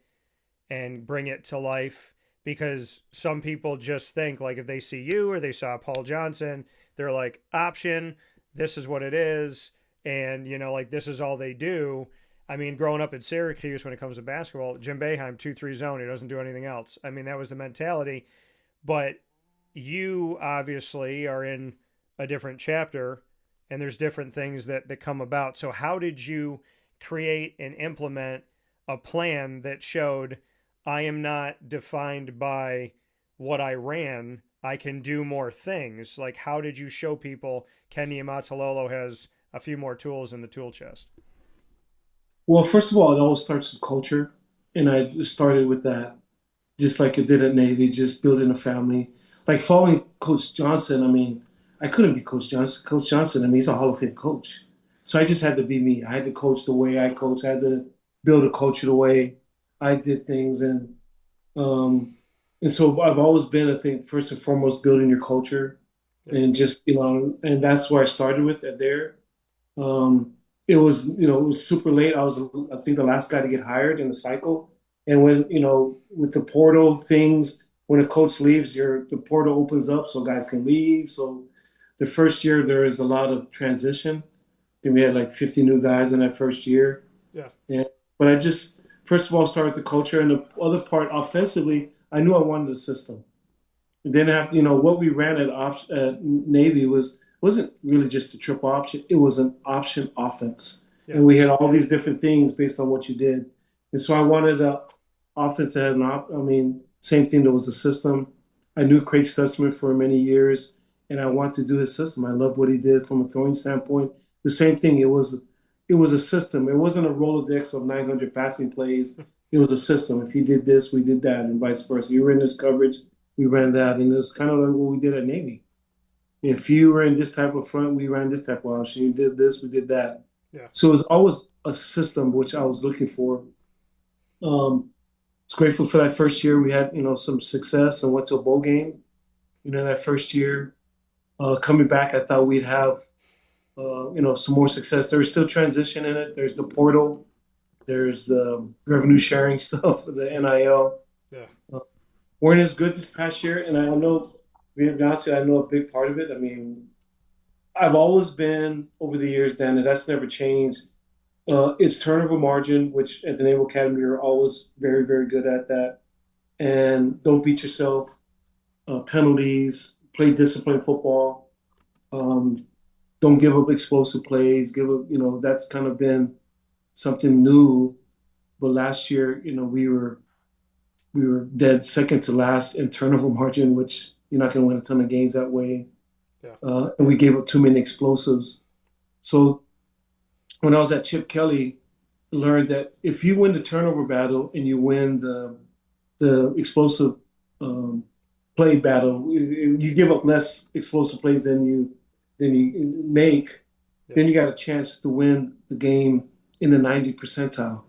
and bring it to life? Because some people just think, like, if they see you or they saw Paul Johnson, they're like, option, this is what it is. And, like, this is all they do. I mean, growing up in Syracuse, when it comes to basketball, Jim Boeheim, 2-3 zone, he doesn't do anything else. I mean, that was the mentality. But you obviously are in a different chapter, and there's different things that come about. So how did you create and implement a plan that showed I am not defined by what I ran? I can do more things. Like, how did you show people Ken Niumatalolo has a few more tools in the tool chest? Well, first of all, it always starts with culture. And I just started with that, just like it did at Navy, just building a family. Like following Coach Johnson, I mean, I couldn't be Coach Johnson. Coach Johnson, I mean, he's a Hall of Fame coach. So I just had to be me. I had to coach the way I coach. I had to build a culture the way I did things. And so I've always been, I think, first and foremost, building your culture Yeah. and just, and that's where I started with it there. It was, it was super late. I was, I think, the last guy to get hired in the cycle. And when, with the portal things, when a coach leaves, the portal opens up so guys can leave. So the first year there is a lot of transition. I think we had like 50 new guys in that first year. Yeah. And but I just first of all started the culture, and the other part offensively, I knew I wanted a system. And then after, what we ran at Navy wasn't really just a triple option. It was an option offense. Yeah. And we had all these different things based on what you did. And so I wanted a offense that had I mean, same thing, there was a system. I knew Craig Stutzman for many years, and I wanted to do his system. I loved what he did from a throwing standpoint. The same thing, it was a system. It wasn't a Rolodex of 900 passing plays. It was a system. If you did this, we did that, and vice versa. You were in this coverage, we ran that, and it was kind of like what we did at Navy. If you were in this type of front, we ran this type of option. You did this, we did that. Yeah. So it was always a system which I was looking for. Was grateful for that first year. We had, some success and went to a bowl game. That first year, coming back, I thought we'd have, some more success. There's still transition in it. There's the portal. There's the revenue sharing stuff, the NIL. Yeah. Weren't as good this past year, and I know, being honest, I know a big part of it. I mean, I've always been over the years, Dan, and that's never changed. It's turnover margin, which at the Naval Academy you're always very, very good at that. And don't beat yourself. Penalties, play disciplined football. Don't give up explosive plays. That's kind of been something new. But last year, we were dead second to last in turnover margin, which you're not going to win a ton of games that way. Yeah. And we gave up too many explosives. So when I was at Chip Kelly, I learned that if you win the turnover battle and you win the explosive play battle, you give up less explosive plays than you make, Yeah. then you got a chance to win the game in the 90 percentile.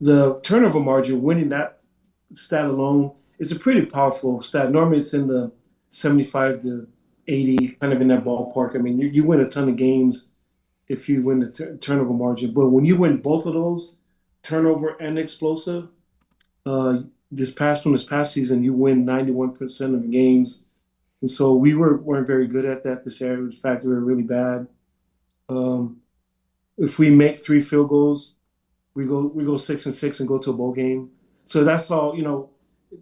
The turnover margin, winning that stat alone, is a pretty powerful stat. Normally it's in the 75 to 80, kind of in that ballpark. I mean, you win a ton of games if you win the turnover margin. But when you win both of those, turnover and explosive, this past season, you win 91% of the games. And so we weren't very good at that this year. In fact, we were really bad. If we make 3 field goals, we go 6-6 and go to a bowl game. So that's all,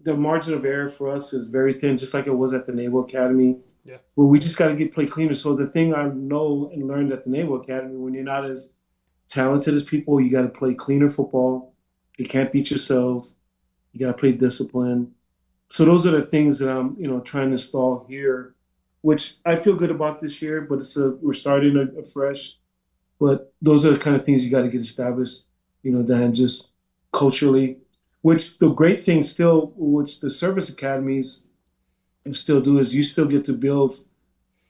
the margin of error for us is very thin, just like it was at the Naval Academy. Yeah. Well, we just got to play cleaner. So the thing I know and learned at the Naval Academy, when you're not as talented as people, you got to play cleaner football. You can't beat yourself. You got to play discipline. So those are the things that I'm, trying to install here, which I feel good about this year. But we're starting afresh. But those are the kind of things you got to get established. than just culturally. Which the great thing still, which the service academies still do, is you still get to build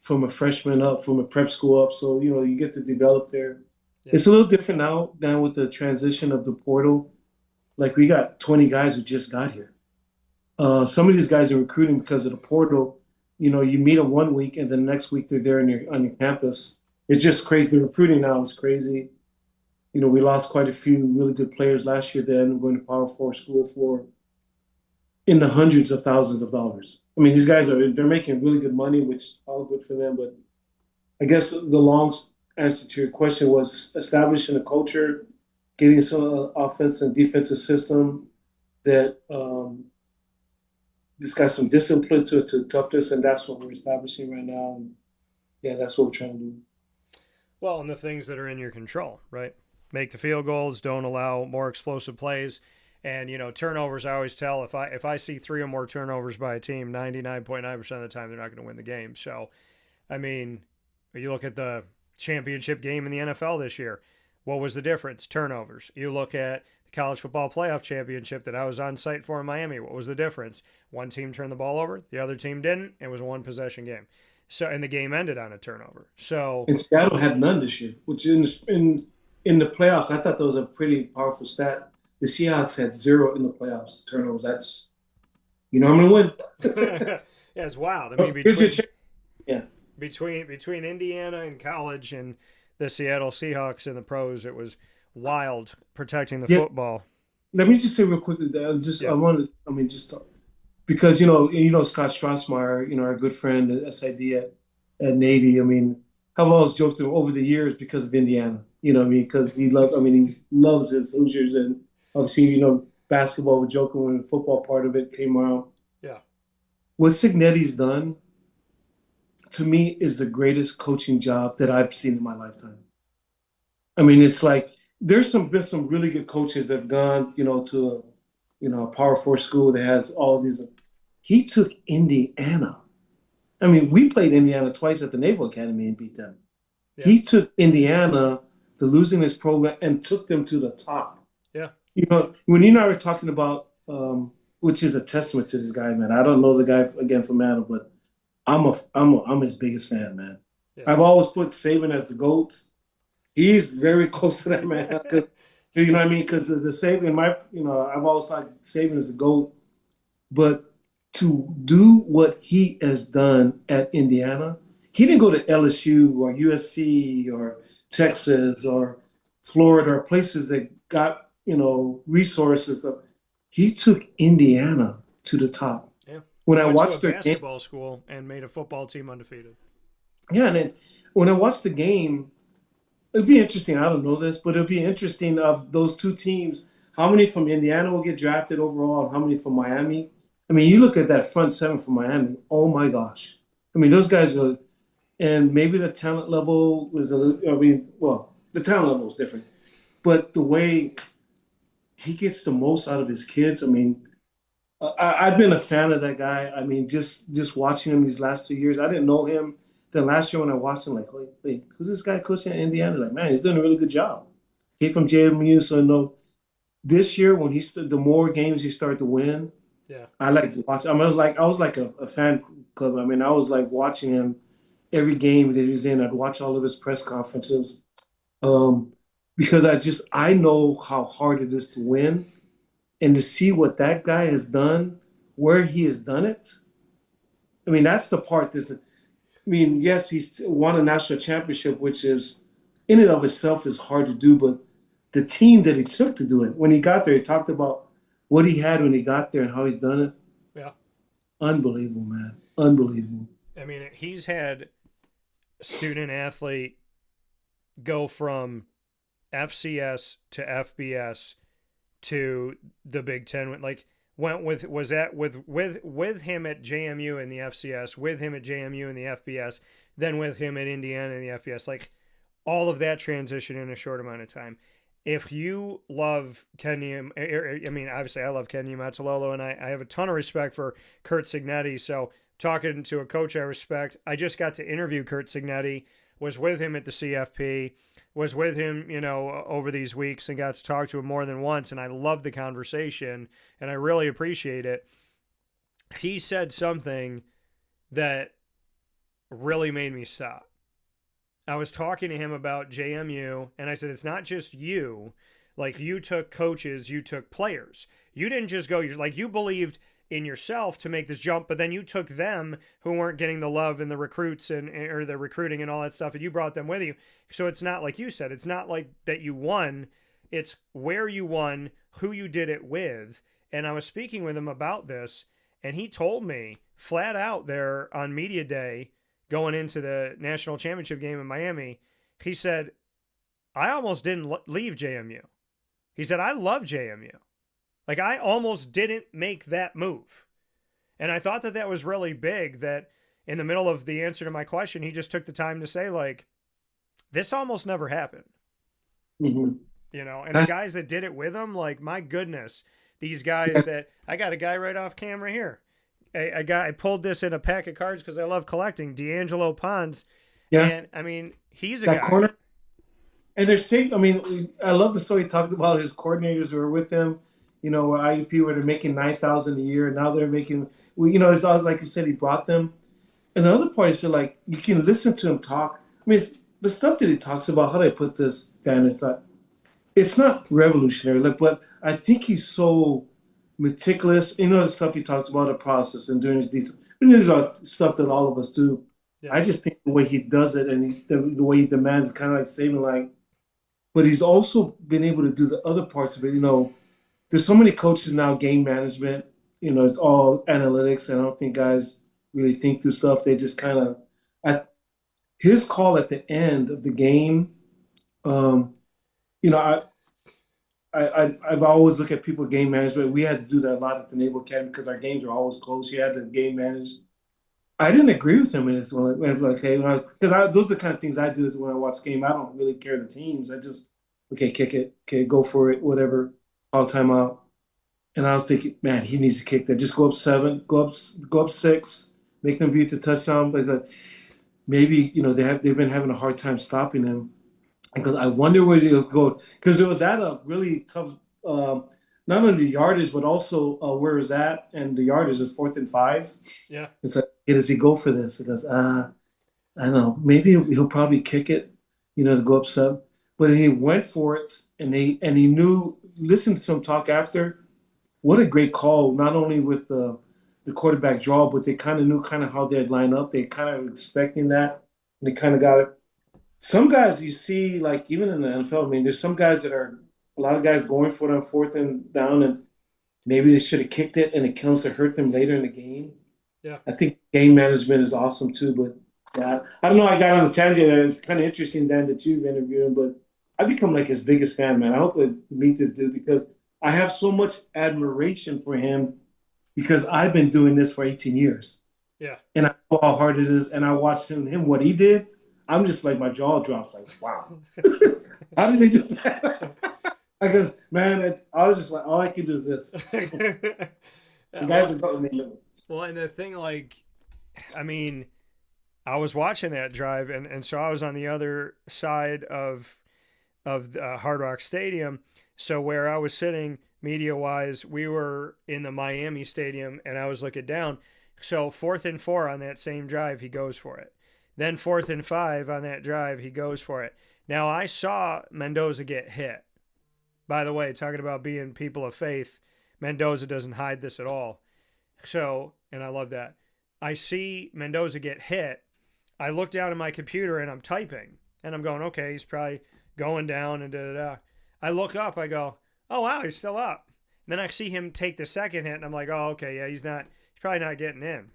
from a freshman up, from a prep school up. So, you get to develop there. Yeah. It's a little different now with the transition of the portal. Like we got 20 guys who just got here. Some of these guys are recruiting because of the portal. You meet them one week and then the next week they're there on your campus. It's just crazy. The recruiting now is crazy. We lost quite a few really good players last year then going to Power Four school for in the hundreds of thousands of dollars. I mean, these guys they're making really good money, which is all good for them. But I guess the long answer to your question was establishing a culture, getting some offense and defensive system that this got some discipline to toughness, and that's what we're establishing right now. And yeah, that's what we're trying to do. Well, and the things that are in your control, right? Make the field goals, don't allow more explosive plays. And turnovers. I always tell if I see 3 or more turnovers by a team, 99.9% of the time they're not going to win the game. So, I mean, you look at the championship game in the NFL this year. What was the difference? Turnovers. You look at the college football playoff championship that I was on site for in Miami. What was the difference? One team turned the ball over, the other team didn't. It was a 1-possession game. So, and the game ended on a turnover. So, And Seattle had none this year, which in the playoffs, I thought that was a pretty powerful stat. The Seahawks had 0 in the playoffs turnovers. That's I'm gonna win. yeah, it's wild. I mean, Here's your chance. Yeah. between Indiana in college and the Seattle Seahawks in the pros, it was wild protecting the Yeah. football. Let me just say real quickly that Yeah. I wanted. I mean, just because Scott Strasmeyer, our good friend at SID at Navy. I mean, I've always joked to him over the years because of Indiana. What I mean, because he loves his Hoosiers, and obviously, basketball. We're joking when the football part of it came around. Yeah. What Signetti's done to me is the greatest coaching job that I've seen in my lifetime. I mean, it's like there's been some really good coaches that have gone, to a Power Four school that has all these. He took Indiana. I mean, we played Indiana twice at the Naval Academy and beat them. Yeah. He took Indiana to losing his program and took them to the top. Yeah. When you and I were talking about, which is a testament to this guy, man. I don't know the guy again from Adam, but I'm his biggest fan, man. Yeah. I've always put Saban as the GOAT. He's very close to that, man. You know what I mean? Because the Saban, I've always thought Saban is the GOAT. But to do what he has done at Indiana, he didn't go to LSU or USC or Texas or Florida or places that got, resources. He took Indiana to the top. Yeah. When I Went watched to a their game, basketball school and made a football team undefeated. yeah, and then when I watched the game, it'd be interesting. I don't know this, but it'd be interesting of those two teams. How many from Indiana will get drafted overall, and how many from Miami? I mean, you look at that front 7 from Miami. Oh my gosh! I mean, those guys are, and maybe the talent level was a little. I mean, well, the talent level is different, but the way he gets the most out of his kids. I mean, I've been a fan of that guy. I mean, just watching him these last 2 years. I didn't know him. Then last year when I watched him, like, wait, who's this guy coaching in Indiana? Like, man, he's doing a really good job. Came from JMU, so I know this year when the more games he started to win, Yeah. I like to watch. I mean, I was like a fan club. I mean, I was like watching him every game that he was in. I'd watch all of his press conferences, because I know how hard it is to win, and to see what that guy has done, where he has done it. I mean, that's the part that's. I mean, yes, he's won a national championship, which is in and of itself is hard to do, but the team that he took to do it, when he got there, he talked about what he had when he got there and how he's done it. Yeah. Unbelievable, man. Unbelievable. I mean, he's had student athlete go from FCS to FBS to the Big Ten. Like went with with him at JMU in the FCS, with him at JMU in the FBS, then with him at Indiana in the FBS. Like all of that transition in a short amount of time. If you love I mean, obviously I love Ken Niumatalolo, and I have a ton of respect for Curt Cignetti. So talking to a coach I respect, I just got to interview Curt Cignetti, was with him at the CFP, was with him, over these weeks and got to talk to him more than once. And I love the conversation and I really appreciate it. He said something that really made me stop. I was talking to him about JMU and I said, it's not just you. Like, you took coaches, you took players. You didn't just go, you believed in yourself to make this jump, but then you took them who weren't getting the love and the recruits or the recruiting and all that stuff, and you brought them with you. So it's not like you said, it's not like that you won. It's where you won, who you did it with. And I was speaking with him about this, and he told me flat out there on media day going into the national championship game in Miami, he said, I almost didn't leave JMU. He said, I love JMU. Like, I almost didn't make that move. And I thought that that was really big, that in the middle of the answer to my question, he just took the time to say, like, this almost never happened. Mm-hmm. And the guys that did it with him, like, my goodness, these guys that, I got a guy right off camera here. I pulled this in a pack of cards because I love collecting, D'Angelo Pons. Yeah. And, I mean, he's a guy. Corner. And they're saying, I mean, I love the story he talked about his coordinators who were with him, where IUP where they're making $9,000 a year, and now they're making, it's always like you said, he brought them. And the other part is, like, you can listen to him talk. I mean, the stuff that he talks about, how do I put this guy in his thought? It's not revolutionary, but I think he's so meticulous. The stuff he talks about, the process and doing his detail. These are stuff that all of us do. Yeah. I just think the way he does it and the way he demands, kind of like saving, like, but he's also been able to do the other parts of it. There's so many coaches now, game management, it's all analytics. And I don't think guys really think through stuff. They just kind of, his call at the end of the game, I've always looked at people game management. We had to do that a lot at the Naval Academy because our games are always close. You had to game manage. I didn't agree with him in this one. Those are the kind of things I do is when I watch game. I don't really care the teams. I just, kick it. Okay, go for it, whatever. All time out. And I was thinking, man, he needs to kick that. Just go up 7, go up 6, make them beat the touchdown. But maybe, they've been having a hard time stopping him. Because I wonder where he'll go. Because it was at a really tough, not only the yardage, but also where is that? And the yardage is 4th and 5. Yeah. It's like, does he go for this? He goes, I don't know. Maybe he'll probably kick it, to go up 7. But he went for it, and he knew. Listened to him talk after. What a great call! Not only with the quarterback draw, but they kind of knew how they'd line up. They kind of were expecting that, and they kind of got it. Some guys you see, like even in the NFL, I mean, there's some guys that are a lot of guys going for it on 4th and down, and maybe they should have kicked it, and it comes to hurt them later in the game. Yeah, I think game management is awesome too, but yeah, I don't know. I got on a tangent. It's kind of interesting, Dan, that you've interviewed him, but I've become like his biggest fan, man. I hope to meet this dude because I have so much admiration for him because I've been doing this for 18 years. Yeah. And I know how hard it is. And I watched him what he did. I'm just like, my jaw drops like, wow. How did they do that? I goes, man, I was just like, all I can do is this. The guys are going me. Well, and the thing, like, I mean, I was watching that drive, and so I was on the other side of Hard Rock Stadium. So where I was sitting media-wise, we were in the Miami Stadium, and I was looking down. So 4th and 4 on that same drive, he goes for it. Then 4th and 5 on that drive, he goes for it. Now, I saw Mendoza get hit. By the way, talking about being people of faith, Mendoza doesn't hide this at all. So, and I love that. I see Mendoza get hit. I look down at my computer, and I'm typing. And I'm going, okay, he's probably going down and da-da-da. I look up, I go, oh, wow, he's still up. And then I see him take the second hit, and I'm like, oh, okay, yeah, he's probably not getting in.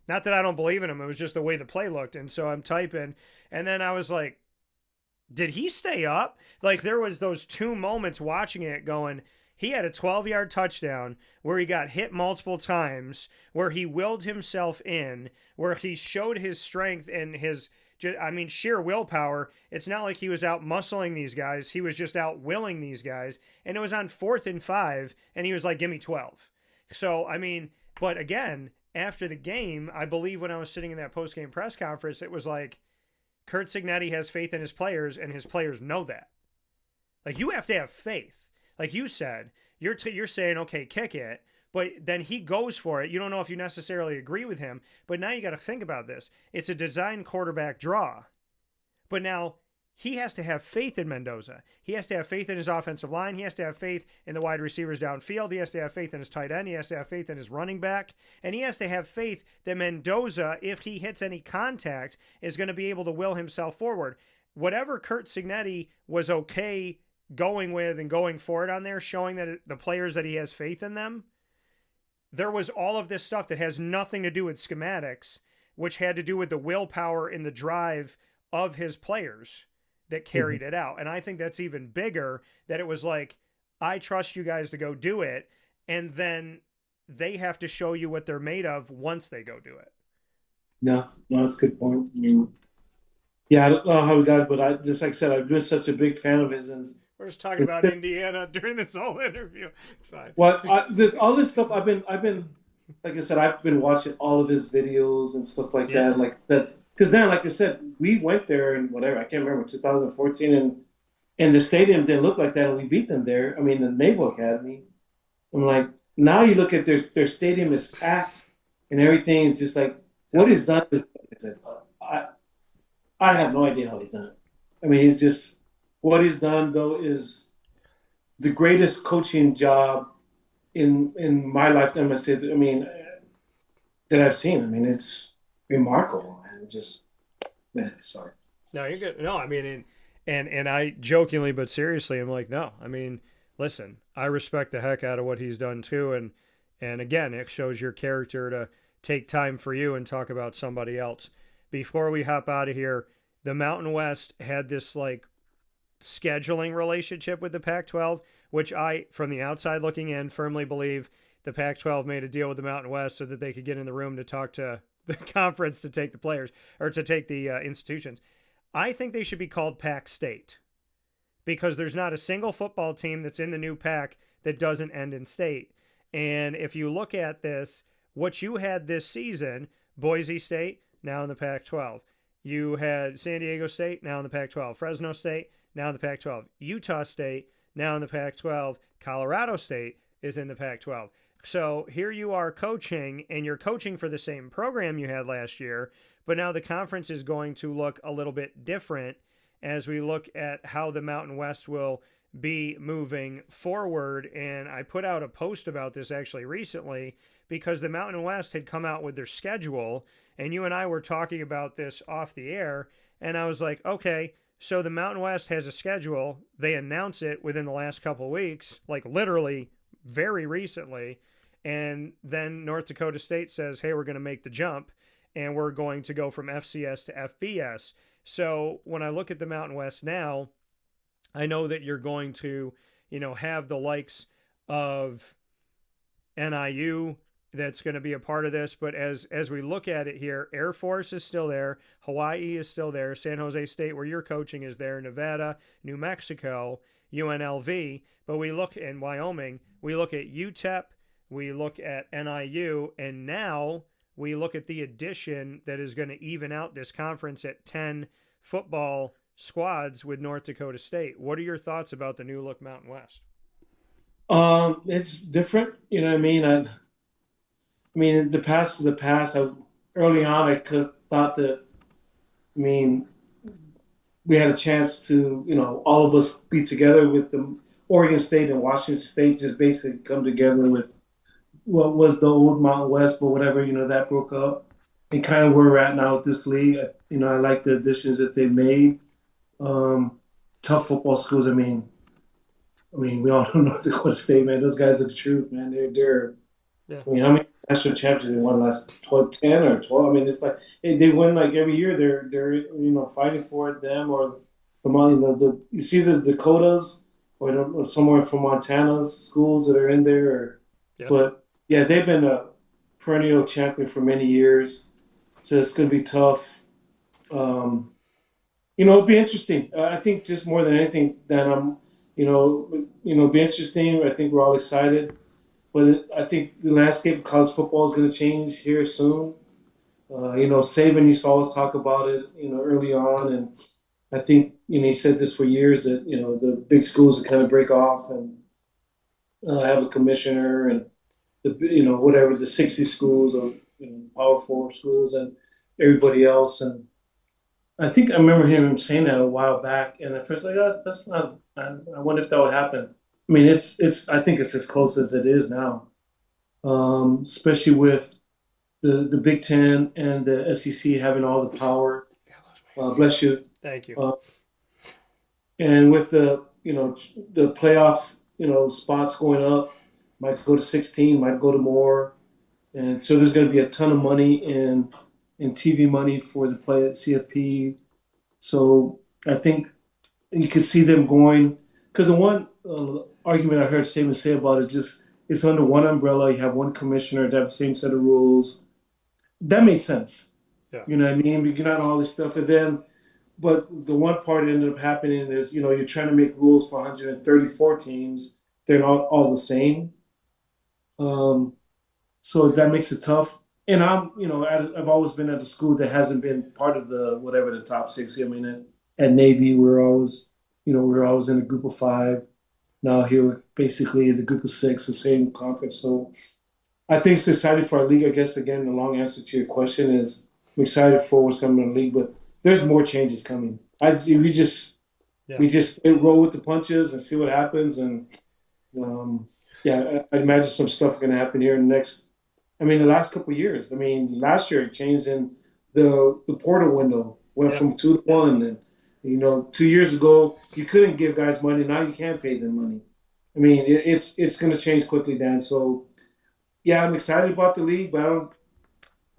Not that I don't believe in him. It was just the way the play looked. And so I'm typing, and then I was like, did he stay up? Like, there was those 2 moments watching it going, he had a 12-yard touchdown where he got hit multiple times, where he willed himself in, where he showed his strength and his sheer willpower. It's not like he was out muscling these guys. He was just out willing these guys. And it was on 4th and 5, and he was like, give me 12. So, I mean, but again, after the game, I believe when I was sitting in that post-game press conference, it was like, Curt Cignetti has faith in his players, and his players know that. Like, you have to have faith. Like you said, you're saying, okay, kick it, but then he goes for it. You don't know if you necessarily agree with him, but now you got to think about this. It's a design quarterback draw. But now he has to have faith in Mendoza. He has to have faith in his offensive line. He has to have faith in the wide receivers downfield. He has to have faith in his tight end. He has to have faith in his running back. And he has to have faith that Mendoza, if he hits any contact, is going to be able to will himself forward. Whatever Curt Cignetti was okay going with and going for it on there, showing that the players that he has faith in them, there was all of this stuff that has nothing to do with schematics, which had to do with the willpower and the drive of his players that carried it out. And I think that's even bigger, that it was like, I trust you guys to go do it, and then they have to show you what they're made of once they go do it. No, that's a good point. I mean, yeah, I don't know how we got it, but I just, like I said, I've been such a big fan of his. And we're just talking about Indiana during this whole interview. It's fine. Well, all this stuff I've been, like I said, I've been watching all of his videos and stuff like that, like that. Because then, like I said, we went there and whatever, I can't remember, 2014, and the stadium didn't look like that, and we beat them there. I mean, the Naval Academy. I'm like, now you look at their stadium is packed and everything. It's just like, what he's done is, I have no idea how he's done it. I mean, it's just, what he's done, though, is the greatest coaching job in my lifetime, that I've seen. I mean, it's remarkable. Just, man, sorry. No, you're good. No, I mean, and I jokingly but seriously, I'm like, no. I mean, listen, I respect the heck out of what he's done too, and again, it shows your character to take time for you and talk about somebody else. Before we hop out of here, the Mountain West had this like scheduling relationship with the Pac-12, which I, from the outside looking in, firmly believe the Pac-12 made a deal with the Mountain West so that they could get in the room to talk to the conference to take the players, or to take the institutions. I think they should be called Pac State, because there's not a single football team that's in the new Pac that doesn't end in state. And if you look at this, what you had this season, Boise State, now in the Pac-12. You had San Diego State, now in the Pac-12. Fresno State, now in the Pac-12. Utah State, now in the Pac-12. Colorado State is in the Pac-12. So here you are coaching, and you're coaching for the same program you had last year, but now the conference is going to look a little bit different as we look at how the Mountain West will be moving forward. And I put out a post about this actually recently, because the Mountain West had come out with their schedule, and you and I were talking about this off the air, and I was like, okay, so the Mountain West has a schedule. They announce it within the last couple of weeks, like literally very recently. And then North Dakota State says, hey, we're going to make the jump, and we're going to go from FCS to FBS. So when I look at the Mountain West now, I know that you're going to, have the likes of NIU that's going to be a part of this. But as we look at it here, Air Force is still there. Hawaii is still there. San Jose State, where you're coaching, is there. Nevada, New Mexico, UNLV. But we look in Wyoming, we look at UTEP, we look at NIU, and now we look at the addition that is going to even out this conference at 10 football squads with North Dakota State. What are your thoughts about the new look Mountain West? It's different. You know what I mean? I mean, in the past, early on, I could have thought that, we had a chance to, all of us be together with the Oregon State and Washington State, just basically come together with what was the old Mountain West, but whatever, that broke up. And kind of where we're at now with this league, I like the additions that they made. Tough football schools. I mean, we all know North Dakota State, man. Those guys are the truth, man. They're. Yeah. How many national champions they won last 10 or 12? It's like they win like every year. They're fighting for it. Them or you see the Dakotas or somewhere from Montana's schools that are in there. But yeah, they've been a perennial champion for many years. So it's going to be tough. It'll be interesting. I think just more than anything, that it'll be interesting. I think we're all excited. But I think the landscape of college football is going to change here soon. Saban used to always talk about it, early on, and I think, he said this for years that, the big schools would kind of break off and have a commissioner and whatever the 60 schools or Power Four schools and everybody else. And I think I remember hearing him saying that a while back, and at first like, oh, that's not. I wonder if that would happen. I mean, it's. I think it's as close as it is now, especially with the Big Ten and the SEC having all the power. Bless you. Thank you. And with the playoff spots going up, might go to 16, might go to more, and so there's going to be a ton of money in TV money for the play at CFP. So I think you could see them going, because the one argument I heard Saban say about it is just it's under one umbrella. You have one commissioner to have the same set of rules. That made sense. Yeah. You know what I mean? You're not all this stuff, and then. But the one part that ended up happening is, you're trying to make rules for 134 teams. They're not all the same. So that makes it tough. And I've always been at a school that hasn't been part of the whatever the top 60. I mean, at Navy, we're always in a group of 5. Now here, we're basically in the group of 6, the same conference. So I think it's exciting for our league. I guess again, the long answer to your question is I'm excited for what's coming in the league, but there's more changes coming. We just roll with the punches and see what happens. And I imagine some stuff going to happen here in the next. I mean, the last couple of years. I mean, last year it changed in the portal window went from 2 to 1, and 2 years ago you couldn't give guys money. Now you can pay them money. I mean, it's going to change quickly, Dan. So yeah, I'm excited about the league, but I don't.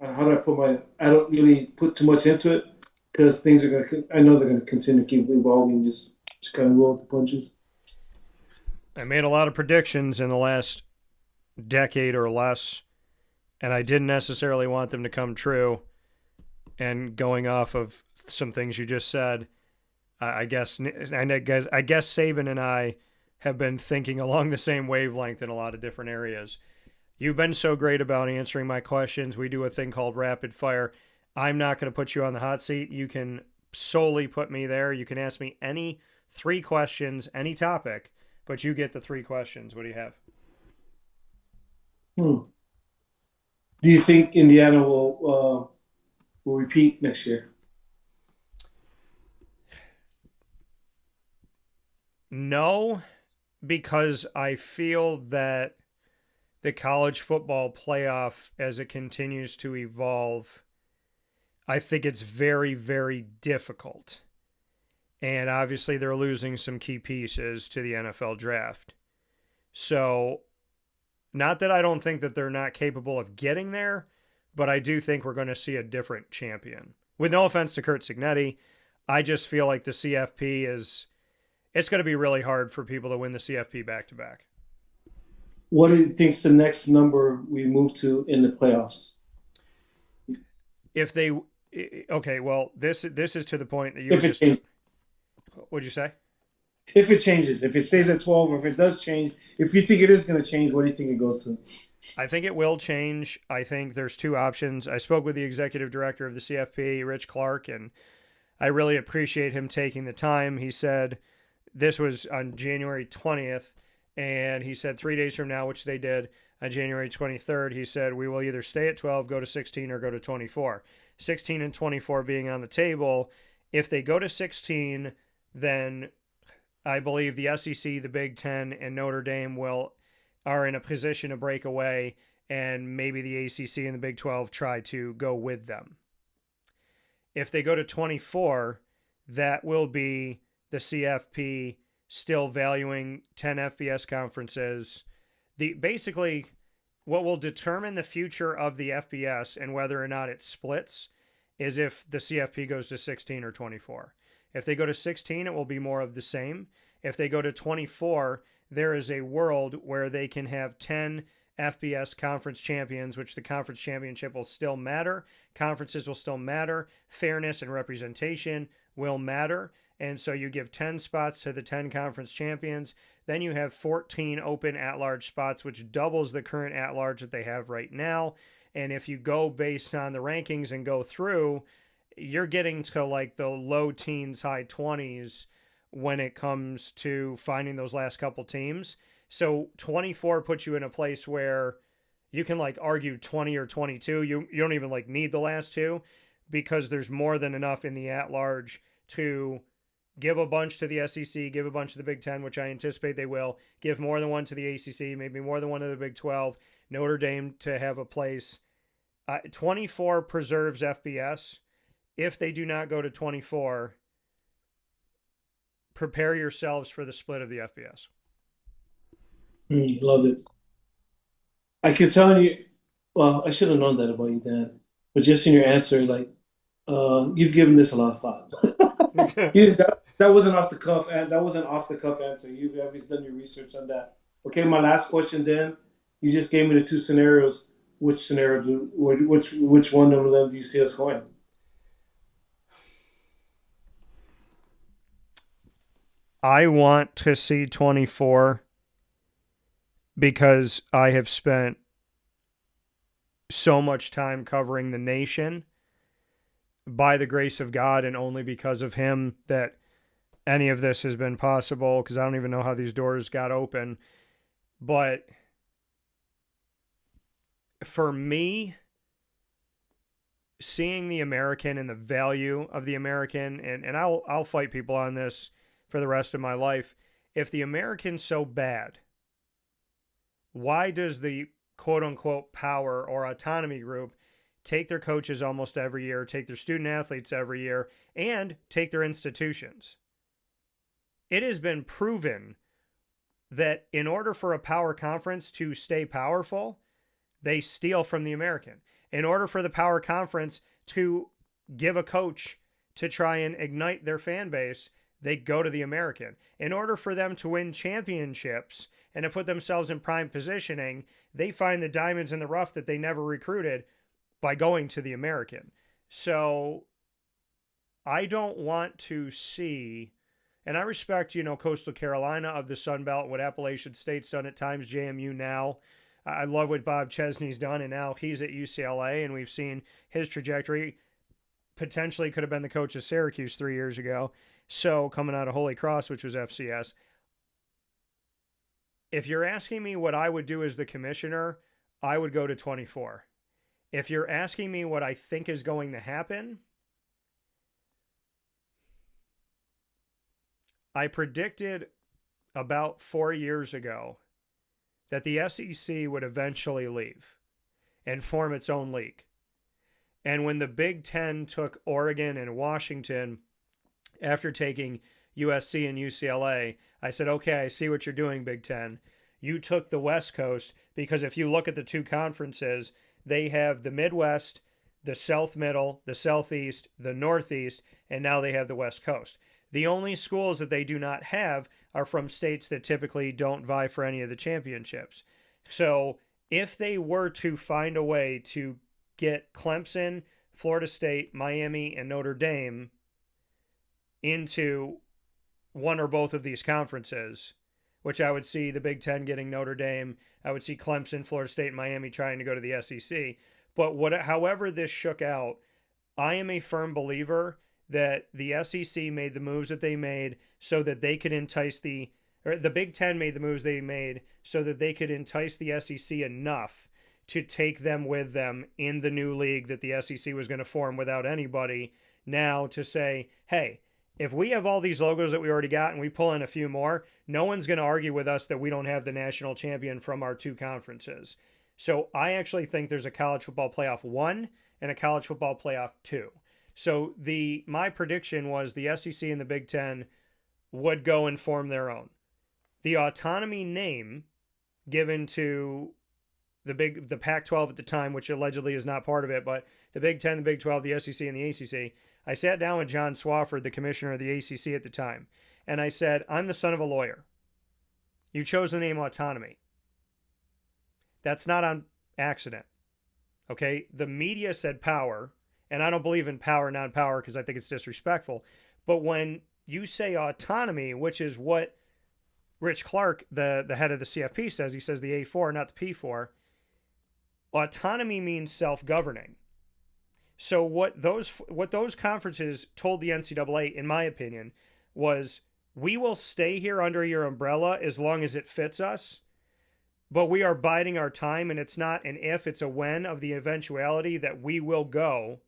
How do I put I don't really put too much into it. Because things are going to, I know they're going to continue to keep evolving, just kind of roll with the punches. I made a lot of predictions in the last decade or less, and I didn't necessarily want them to come true. And going off of some things you just said, I guess Saban and I have been thinking along the same wavelength in a lot of different areas. You've been so great about answering my questions. We do a thing called rapid fire. I'm not going to put you on the hot seat. You can solely put me there. You can ask me any 3 questions, any topic, but you get the 3 questions. What do you have? Do you think Indiana will repeat next year? No, because I feel that the college football playoff, as it continues to evolve, I think it's very, very difficult. And obviously they're losing some key pieces to the NFL draft. So, not that I don't think that they're not capable of getting there, but I do think we're going to see a different champion. With no offense to Kurt Signetti, I just feel like the CFP it's going to be really hard for people to win the CFP back-to-back. What do you think's the next number we move to in the playoffs? If they okay, well, this is to the point that you were just. What'd you say? If it changes, if it stays at 12, or if it does change, if you think it is going to change, what do you think it goes to? I think it will change. I think there's 2 options. I spoke with the executive director of the CFP, Rich Clark, and I really appreciate him taking the time. He said this was on January 20th, and he said 3 days from now, which they did, on January 23rd, he said, we will either stay at 12, go to 16, or go to 24. 16 and 24 being on the table. If they go to 16, then I believe the SEC, the Big Ten, and Notre Dame are in a position to break away, and maybe the ACC and the Big 12 try to go with them. If they go to 24, that will be the CFP still valuing 10 FBS conferences. Basically, what will determine the future of the FBS and whether or not it splits is if the CFP goes to 16 or 24. If they go to 16, it will be more of the same. If they go to 24, there is a world where they can have 10 FBS conference champions, which the conference championship will still matter. Conferences will still matter. Fairness and representation will matter. And so you give 10 spots to the 10 conference champions. Then you have 14 open at-large spots, which doubles the current at-large that they have right now. And if you go based on the rankings and go through, you're getting to like the low teens, high 20s when it comes to finding those last couple teams. So 24 puts you in a place where you can like argue 20 or 22. You don't even like need the last two because there's more than enough in the at large to give a bunch to the SEC, give a bunch to the Big Ten, which I anticipate they will, give more than one to the ACC, maybe more than one to the Big 12, Notre Dame to have a place. 24 preserves FBS. If they do not go to 24, prepare yourselves for the split of the FBS. Love it. I could tell you, well, I should have known that about you, Dan. But just in your answer, like, you've given this a lot of thought. That wasn't off the cuff, and that wasn't off the cuff answer. You've obviously done your research on that. Okay, my last question, Dan. You just gave me the two scenarios. Which scenario which one of them do you see us going? I want to see 24 because I have spent so much time covering the nation by the grace of God and only because of him that any of this has been possible, because I don't even know how these doors got open. But for me, seeing the American and the value of the American, and I'll fight people on this for the rest of my life. If the American's so bad, why does the quote-unquote power or autonomy group take their coaches almost every year, take their student athletes every year, and take their institutions? It has been proven that in order for a power conference to stay powerful, they steal from the American. In order for the power conference to give a coach to try and ignite their fan base, they go to the American. In order for them to win championships and to put themselves in prime positioning, they find the diamonds in the rough that they never recruited by going to the American. So I don't want to see, and I respect, Coastal Carolina of the Sun Belt, what Appalachian State's done at times, JMU now. I love what Bob Chesney's done, and now he's at UCLA, and we've seen his trajectory. Potentially could have been the coach of Syracuse 3 years ago. So coming out of Holy Cross, which was FCS. If you're asking me what I would do as the commissioner, I would go to 24. If you're asking me what I think is going to happen, I predicted about 4 years ago that the SEC would eventually leave and form its own league. And when the Big Ten took Oregon and Washington after taking USC and UCLA, I said, okay, I see what you're doing, Big Ten. You took the West Coast because if you look at the two conferences, they have the Midwest, the South Middle, the Southeast, the Northeast, and now they have the West Coast. The only schools that they do not have are from states that typically don't vie for any of the championships. So if they were to find a way to get Clemson, Florida State, Miami, and Notre Dame into one or both of these conferences, which I would see the Big Ten getting Notre Dame, I would see Clemson, Florida State, and Miami trying to go to the SEC. But however this shook out, I am a firm believer that the SEC made the moves that they made so that they could entice the Big Ten made the moves they made so that they could entice the SEC enough to take them with them in the new league that the SEC was going to form without anybody now to say, hey, if we have all these logos that we already got and we pull in a few more, no one's going to argue with us that we don't have the national champion from our two conferences. So I actually think there's a college football playoff 1 and a college football playoff 2. So my prediction was the SEC and the Big Ten would go and form their own. The autonomy name given to the Pac-12 at the time, which allegedly is not part of it, but the Big Ten, the Big 12, the SEC, and the ACC, I sat down with John Swofford, the commissioner of the ACC at the time, and I said, I'm the son of a lawyer. You chose the name autonomy. That's not on accident. Okay? The media said power, and I don't believe in power, non-power, because I think it's disrespectful. But when you say autonomy, which is what Rich Clark, the head of the CFP, says, he says the A4, not the P4, Autonomy means self-governing. So what those conferences told the NCAA, in my opinion, was we will stay here under your umbrella as long as it fits us, but we are biding our time, and it's not an if, it's a when of the eventuality that we will go.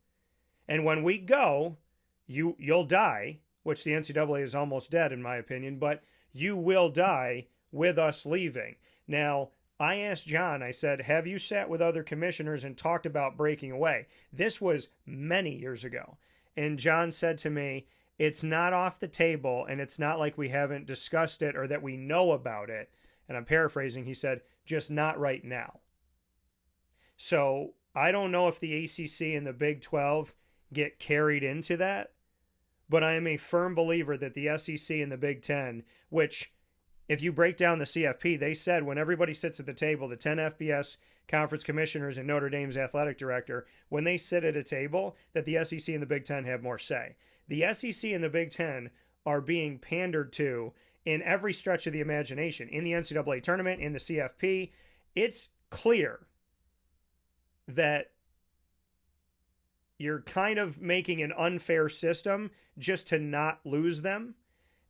And when we go, you'll die, which the NCAA is almost dead in my opinion, but you will die with us leaving. Now, I asked John, I said, have you sat with other commissioners and talked about breaking away? This was many years ago. And John said to me, it's not off the table, and it's not like we haven't discussed it or that we know about it. And I'm paraphrasing, he said, just not right now. So I don't know if the ACC and the Big 12 get carried into that, but I am a firm believer that the SEC and the Big 10, which if you break down the CFP, they said when everybody sits at the table, the 10 FBS conference commissioners and Notre Dame's athletic director, when they sit at a table, that the SEC and the Big 10 have more say. The SEC and the Big 10 are being pandered to in every stretch of the imagination. In the NCAA tournament, in the CFP, it's clear that you're kind of making an unfair system just to not lose them.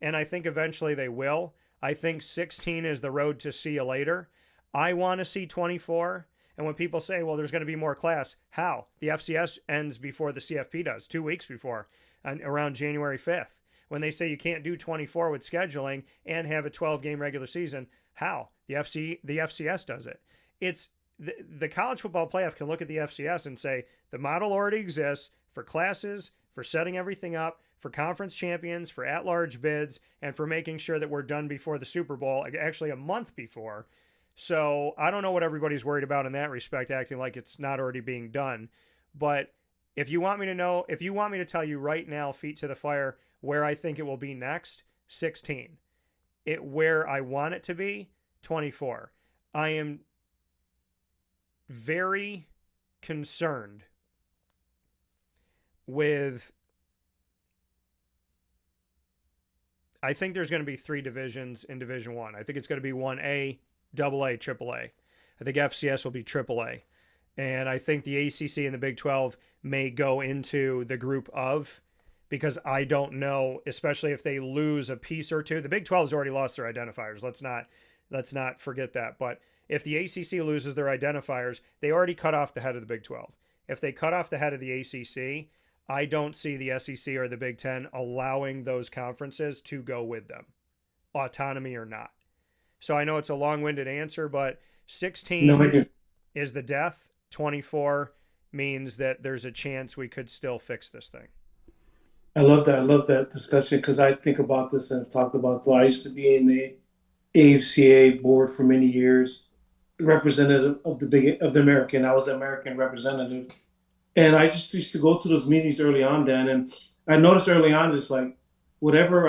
And I think eventually they will. I think 16 is the road to see you later. I want to see 24. And when people say, well, there's going to be more class, how? The FCS ends before the CFP does, 2 weeks before, around January 5th. When they say you can't do 24 with scheduling and have a 12-game regular season, how? The FCS does it. It's the college football playoff can look at the FCS and say the model already exists for classes, for setting everything up, for conference champions, for at-large bids, and for making sure that we're done before the Super Bowl, actually a month before. So I don't know what everybody's worried about in that respect, acting like it's not already being done. But if you want me to know, if you want me to tell you right now, feet to the fire, where I think it will be next, 16. Where I want it to be, 24. I am very concerned with, I think there's going to be 3 divisions in Division 1. I think it's going to be 1A, AA, AAA. I think FCS will be AAA. And I think the ACC and the Big 12 may go into the group of, because I don't know, especially if they lose a piece or two. The Big 12 has already lost their identifiers. Let's not forget that. But if the ACC loses their identifiers, they already cut off the head of the Big 12. If they cut off the head of the ACC, I don't see the SEC or the Big 10 allowing those conferences to go with them, autonomy or not. So I know it's a long-winded answer, but 16 is the death. 24 means that there's a chance we could still fix this thing. I love that. I love that discussion because I think about this and I've talked about it. I used to be in the AFCA board for many years, representative of the American. I was the American representative. And I just used to go to those meetings early on, Dan, and I noticed early on, it's like whatever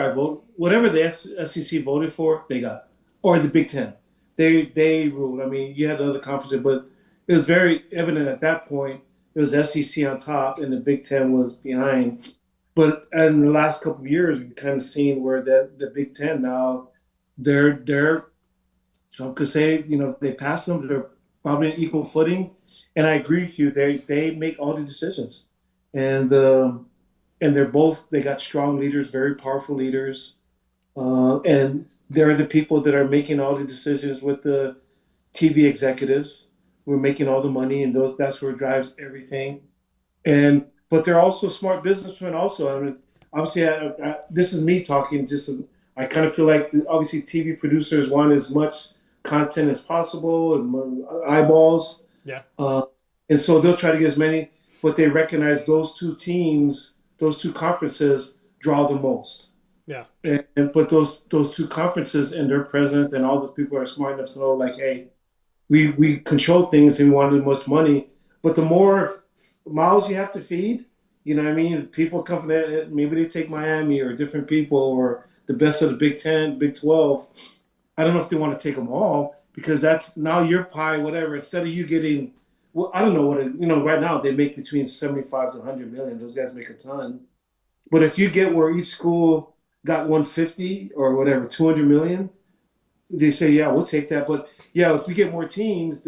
the SEC voted for, they got, or the Big Ten, they ruled. I mean, you had the other conferences, but it was very evident at that point it was SEC on top and the Big Ten was behind. But in the last couple of years, we've kind of seen where the Big Ten now, they're some could say, if they pass them, they're probably on equal footing. And I agree with you. They make all the decisions, and they got strong leaders, very powerful leaders, and they're the people that are making all the decisions with the TV executives. We're making all the money, and that's where it drives everything. But they're also smart businessmen. Also, I mean, obviously, this is me talking. I kind of feel like obviously TV producers want as much content as possible and eyeballs. Yeah. And so they'll try to get as many, but they recognize those two teams, those two conferences draw the most. Yeah. But those two conferences and their president and all those people are smart enough to know, like, hey, we control things and we want the most money. But the more mouths you have to feed, you know what I mean? People come from that, maybe they take Miami or different people or the best of the Big 10, Big 12. I don't know if they want to take them all because that's now your pie, whatever. Instead of you getting, well, I don't know right now they make between 75 to 100 million. Those guys make a ton. But if you get where each school got 150 or whatever, 200 million, they say, yeah, we'll take that. But yeah, if we get more teams,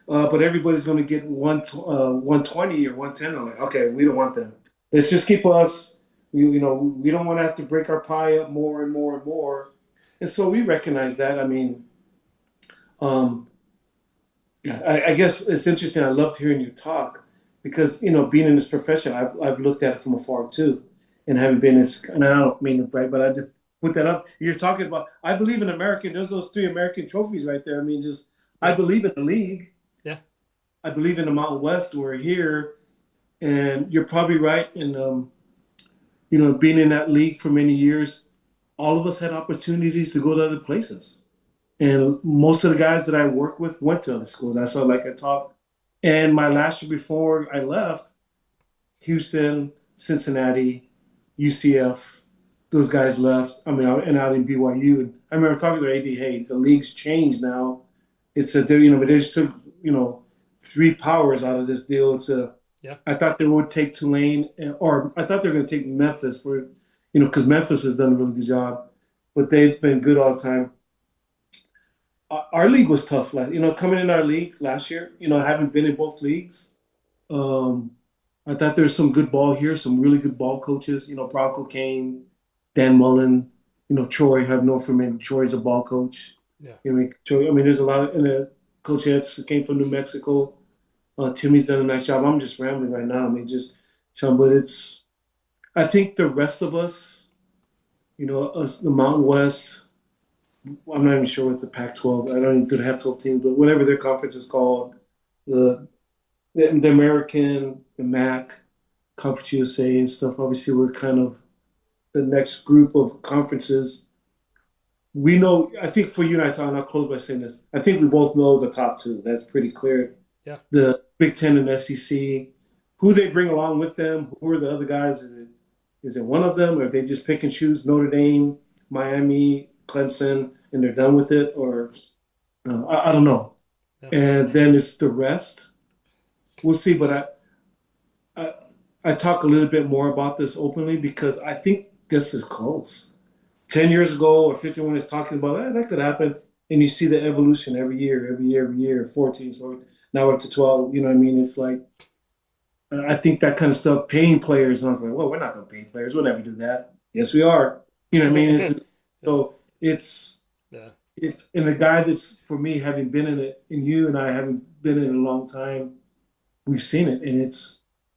but everybody's going to get 120 or 110. I'm like, okay, we don't want that. Let's just keep us. We don't want to have to break our pie up more and more and more. And so we recognize that. I mean, um, yeah, I guess it's interesting. I loved hearing you talk because, being in this profession, I've looked at it from afar too, and haven't been as, and I don't mean it right, but I just put that up. You're talking about, I believe in American, there's those three American trophies right there. I mean, I Yeah. believe in the league. Yeah. I believe in the Mountain West. We're here, and you're probably right. And, being in that league for many years, all of us had opportunities to go to other places. And most of the guys that I worked with went to other schools. I saw, like I talked. And my last year before I left, Houston, Cincinnati, UCF, those guys left. I mean, and out in BYU. And I remember talking to AD, hey, the league's changed now. It's a, but they just took, three powers out of this deal. Yeah. I thought they would take Tulane, or I thought they were going to take Memphis for, because Memphis has done a really good job, but they've been good all the time. Our league was tough. Like, coming in our league last year, having been in both leagues, um, I thought there was some good ball here, some really good ball coaches. Bronco Kane, Dan Mullen, Troy. I have no for me. Troy's a ball coach. Yeah. Troy. I mean, there's a lot of, and coach that came from New Mexico. Timmy's done a nice job. I'm just rambling right now. I mean, but I think the rest of us, us, the Mountain West. I'm not even sure what the Pac-12. I don't even do the have 12 teams, but whatever their conference is called, the the American, the MAC, Conference USA, and stuff. Obviously, we're kind of the next group of conferences. We know. I think for you and I, and I'll close by saying this. I think we both know the top two. That's pretty clear. Yeah. The Big Ten and SEC. Who they bring along with them? Who are the other guys? Is it one of them, or if they just pick and choose Notre Dame, Miami, Clemson, and they're done with it, or I don't know. Yeah. And then it's the rest. We'll see. But I talk a little bit more about this openly because I think this is close. 10 years ago or 15 when it's talking about that could happen, and you see the evolution every year, 14, so now up to 12. You know what I mean? It's like I think that kind of stuff, paying players, and I was like, well, we're not going to pay players. We'll never do that. Yes, we are. You know what I mean? So it's Yeah. and the guy that's for me having been in it, and you and I haven't been in it a long time, we've seen it, and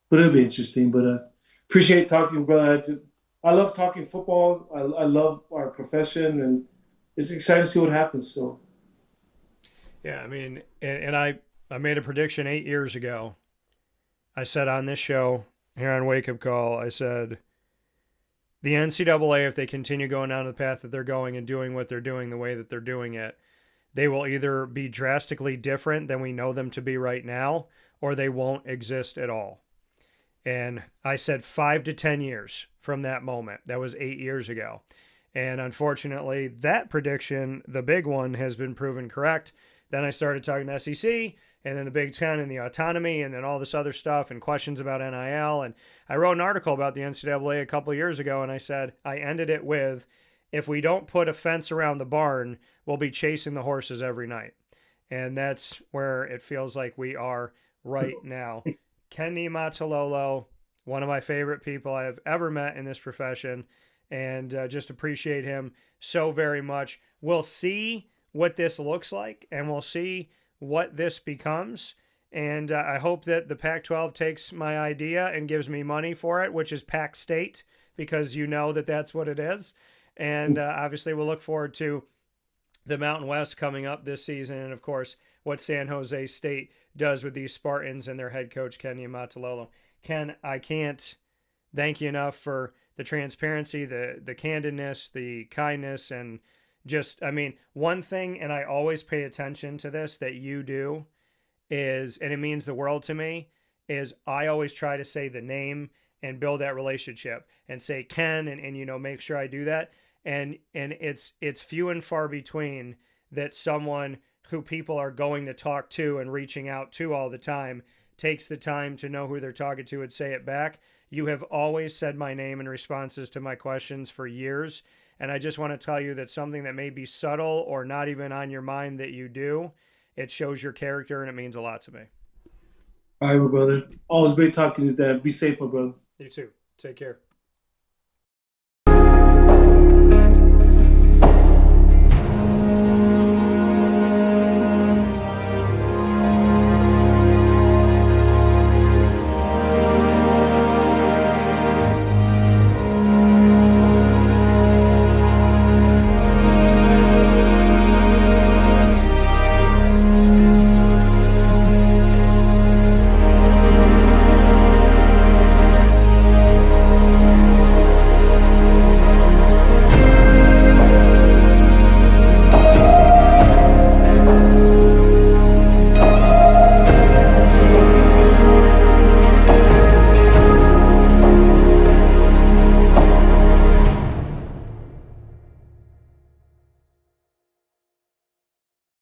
but it'll be interesting. But appreciate talking, brother. I love talking football. I love our profession, and it's exciting to see what happens. So Yeah, I mean, and I made a prediction 8 years ago. I said on this show here on Wake Up Call, I said the NCAA, if they continue going down the path that they're going and doing what they're doing the way that they're doing it, they will either be drastically different than we know them to be right now, or they won't exist at all. And I said 5 to 10 years from that moment. That was 8 years ago. And unfortunately, that prediction, the big one, has been proven correct. Then I started talking SEC, and then the Big Ten and the autonomy, and then all this other stuff and questions about NIL. And I wrote an article about the NCAA a couple of years ago, and I said, I ended it with, if we don't put a fence around the barn, we'll be chasing the horses every night. And that's where it feels like we are right now. Ken Niumatalolo, one of my favorite people I have ever met in this profession, and just appreciate him so very much. We'll see what this looks like, and we'll see what this becomes. And I hope that the Pac-12 takes my idea and gives me money for it, which is Pac State, because that's what it is. And obviously we'll look forward to the Mountain West coming up this season, and of course what San Jose State does with these Spartans and their head coach Ken Niumatalolo. Ken, I can't thank you enough for the transparency, the candidness, the kindness, and just, I mean, one thing, and I always pay attention to this, that you do is, and it means the world to me, is I always try to say the name and build that relationship and say Ken, and make sure I do that. And it's few and far between that someone who people are going to talk to and reaching out to all the time takes the time to know who they're talking to and say it back. You have always said my name in responses to my questions for years. And I just want to tell you that something that may be subtle or not even on your mind that you do It shows your character, and it means a lot to me. All right, my brother. Always great talking to you, Dan. Be safe, my brother. You too. Take care.